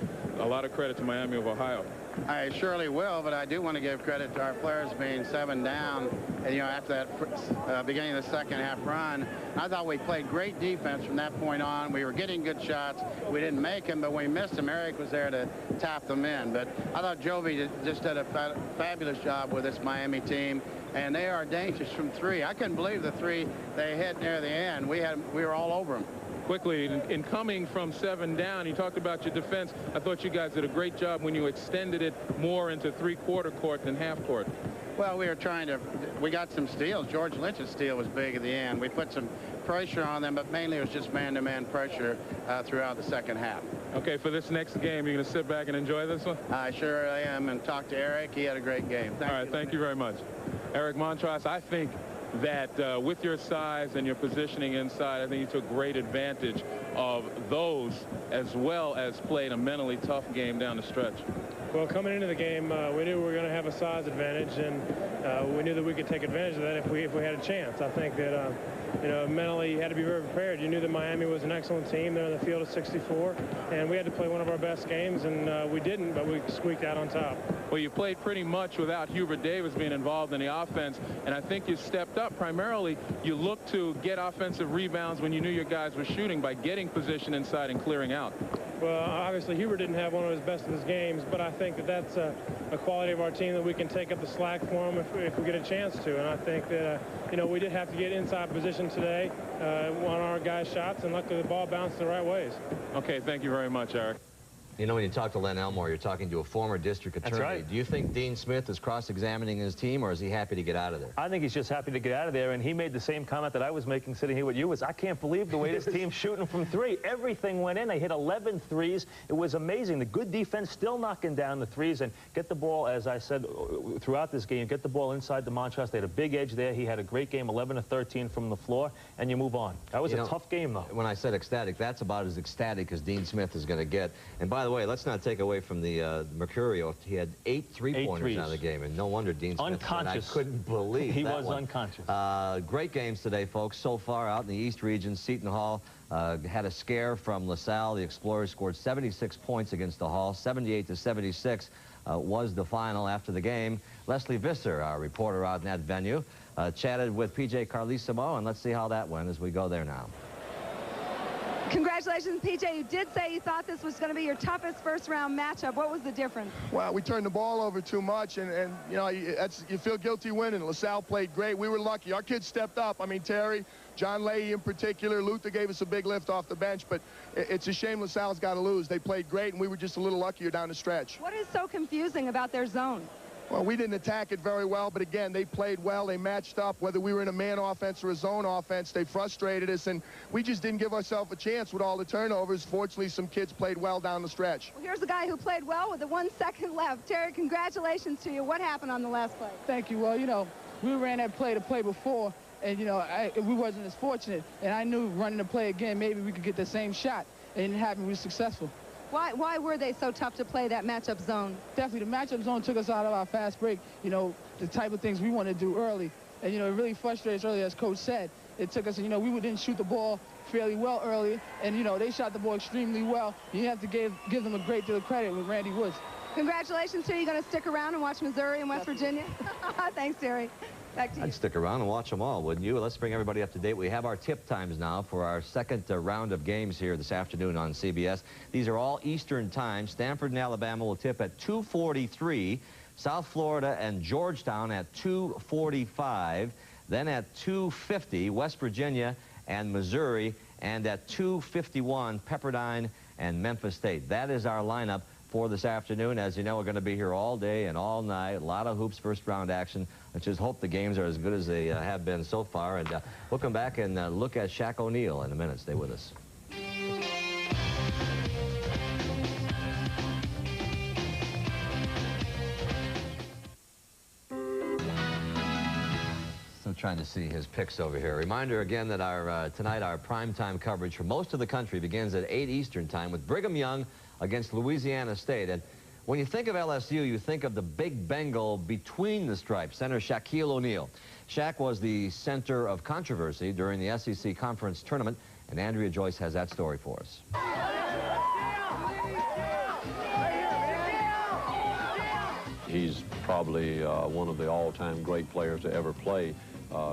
lot of credit to Miami of Ohio. I surely will, but I do want to give credit to our players being 7 down, and, you know, after that beginning of the second half run. I thought we played great defense from that point on. We were getting good shots. We didn't make them, but when we missed them, Eric was there to tap them in. But I thought Jovi just did a fabulous job with this Miami team, and they are dangerous from 3. I couldn't believe the 3 they hit near the end. We were all over them. Quickly, in coming from 7 down, you talked about your defense. I thought you guys did a great job when you extended it more into three-quarter court than half court. Well, we got some steals. George Lynch's steal was big at the end. We put some pressure on them, but mainly it was just man-to-man pressure throughout the second half. Okay, for this next game, you're going to sit back and enjoy this one? I sure am, and talk to Eric. He had a great game. All right, thank you very much. Eric Montross, I think that with your size and your positioning inside, I think you took great advantage of those, as well as played a mentally tough game down the stretch. Well, coming into the game, we knew we were going to have a size advantage, and we knew that we could take advantage of that if we had a chance. I think that you know, mentally you had to be very prepared. You knew that Miami was an excellent team. They're in the field of 64, and we had to play one of our best games, and we didn't, but we squeaked out on top. Well, you played pretty much without Hubert Davis being involved in the offense, and I think you stepped up. Primarily, you looked to get offensive rebounds when you knew your guys were shooting by getting position inside and clearing out. well, obviously Huber didn't have one of his best of his games, but I think that that's a quality of our team that we can take up the slack for him if we get a chance to. And I think that, you know, we did have to get inside position today on our guys' shots, and luckily the ball bounced the right ways. Okay, thank you very much, Eric. You know, when you talk to Len Elmore, you're talking to a former district attorney. That's right. Do you think Dean Smith is cross-examining his team, or is he happy to get out of there? I think he's just happy to get out of there, and he made the same comment that I was making sitting here with you. I can't believe the way this team's shooting from three. Everything went in. They hit 11 threes. It was amazing. The good defense still knocking down the threes and get the ball, as I said, throughout this game, get the ball inside the Montrose. They had a big edge there. He had a great game, 11 of 13 from the floor, and you move on. That was a tough game, though. When I said ecstatic, that's about as ecstatic as Dean Smith is going to get. And by the way, let's not take away from the Mercurio. He had 8 three-pointers out of the game, and no wonder Dean Smith unconscious. I couldn't believe he that was one. Unconscious. Great games today, folks. So far out in the East region, Seton Hall had a scare from LaSalle. The Explorers scored 76 points against the Hall. 78-76 was the final after the game. Leslie Visser, our reporter out in that venue, chatted with P.J. Carlissimo, and let's see how that went as we go there now. Congratulations, PJ. You did say you thought this was going to be your toughest first-round matchup. What was the difference? Well, we turned the ball over too much, and you know, you feel guilty winning. LaSalle played great. We were lucky. Our kids stepped up. I mean, Terry, John Leahy in particular, Luther gave us a big lift off the bench, but it's a shame LaSalle's got to lose. They played great, and we were just a little luckier down the stretch. What is so confusing about their zone? Well, we didn't attack it very well, but again, they played well. They matched up. Whether we were in a man offense or a zone offense, they frustrated us, and we just didn't give ourselves a chance with all the turnovers. Fortunately, some kids played well down the stretch. Well, here's a guy who played well with 1 second left. Terry, congratulations to you. What happened on the last play? Thank you. Well, you know, we ran that play to play before, and, you know, we wasn't as fortunate, and I knew running the play again, maybe we could get the same shot, and it didn't happen. We were successful. Why were they so tough to play that matchup zone? Definitely, the matchup zone took us out of our fast break, you know, the type of things we want to do early. And, you know, it really frustrates early, as Coach said. It took us, you know, we didn't shoot the ball fairly well early, and, you know, they shot the ball extremely well. You have to give them a great deal of credit with Randy Woods. Congratulations to you. You're going to stick around and watch Missouri and West Virginia? Thanks, Terry. Back to you. I'd stick around and watch them all, wouldn't you? Let's bring everybody up to date. We have our tip times now for our second round of games here this afternoon on CBS. These are all Eastern time. Stanford and Alabama will tip at 2:43. South Florida and Georgetown at 2:45. Then at 2:50, West Virginia and Missouri. And at 2:51, Pepperdine and Memphis State. That is our lineup for this afternoon. As you know, we're going to be here all day and all night. A lot of hoops first-round action. Let's just hope the games are as good as they have been so far. And we'll come back and look at Shaq O'Neal in a minute. Stay with us. Still trying to see his picks over here. Reminder again that our tonight our primetime coverage for most of the country begins at 8 Eastern time with Brigham Young against Louisiana State. And when you think of LSU, you think of the big Bengal between the stripes, center Shaquille O'Neal. Shaq was the center of controversy during the SEC Conference Tournament, and Andrea Joyce has that story for us. He's probably one of the all-time great players to ever play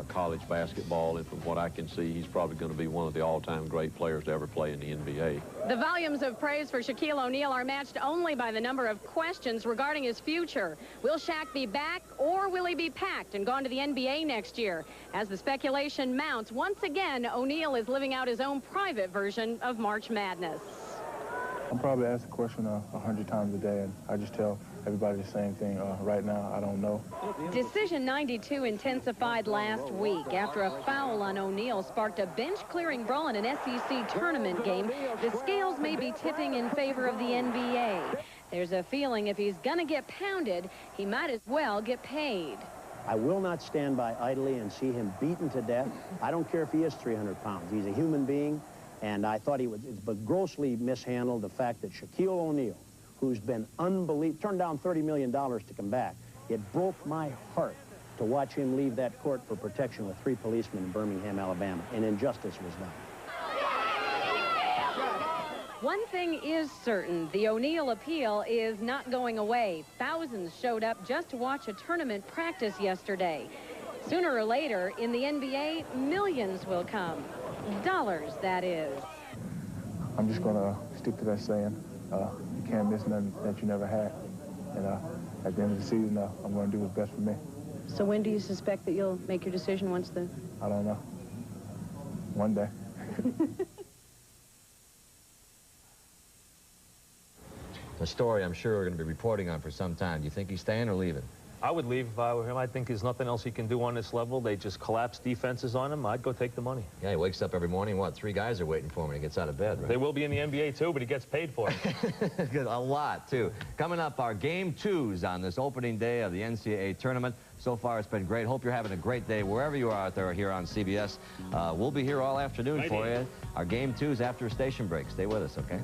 college basketball, and from what I can see, he's probably going to be one of the all-time great players to ever play in the NBA. The volumes of praise for Shaquille O'Neal are matched only by the number of questions regarding his future. Will Shaq be back, or will he be packed and gone to the NBA next year? As the speculation mounts, once again, O'Neal is living out his own private version of March Madness. I'm probably asked the question 100 times a day, and I just tell everybody the same thing. Right now, I don't know. Decision 92 intensified last week after a foul on O'Neal sparked a bench-clearing brawl in an SEC tournament game. The scales may be tipping in favor of the NBA. There's a feeling if he's going to get pounded, he might as well get paid. I will not stand by idly and see him beaten to death. I don't care if he is 300 pounds. He's a human being. And I thought he would, but grossly mishandled the fact that Shaquille O'Neal, who's been unbelievable, turned down $30 million to come back. It broke my heart to watch him leave that court for protection with 3 policemen in Birmingham, Alabama. An injustice was done. One thing is certain, the O'Neal appeal is not going away. Thousands showed up just to watch a tournament practice yesterday. Sooner or later, in the NBA, millions will come. Dollars, that is. I'm just going to stick to that saying. You can't miss nothing that you never had. And at the end of the season, I'm going to do what's best for me. So when do you suspect that you'll make your decision once the... I don't know. One day. A story I'm sure we're going to be reporting on for some time. Do you think he's staying or leaving? I would leave if I were him. I think there's nothing else he can do on this level. They just collapse defenses on him. I'd go take the money. Yeah, he wakes up every morning. What, 3 guys are waiting for him when he gets out of bed, right? They will be in the NBA, too, but he gets paid for it. A lot, too. Coming up, our Game 2s on this opening day of the NCAA tournament. So far, it's been great. Hope you're having a great day wherever you are out there here on CBS. We'll be here all afternoon for you. Our Game 2s after a station break. Stay with us, okay?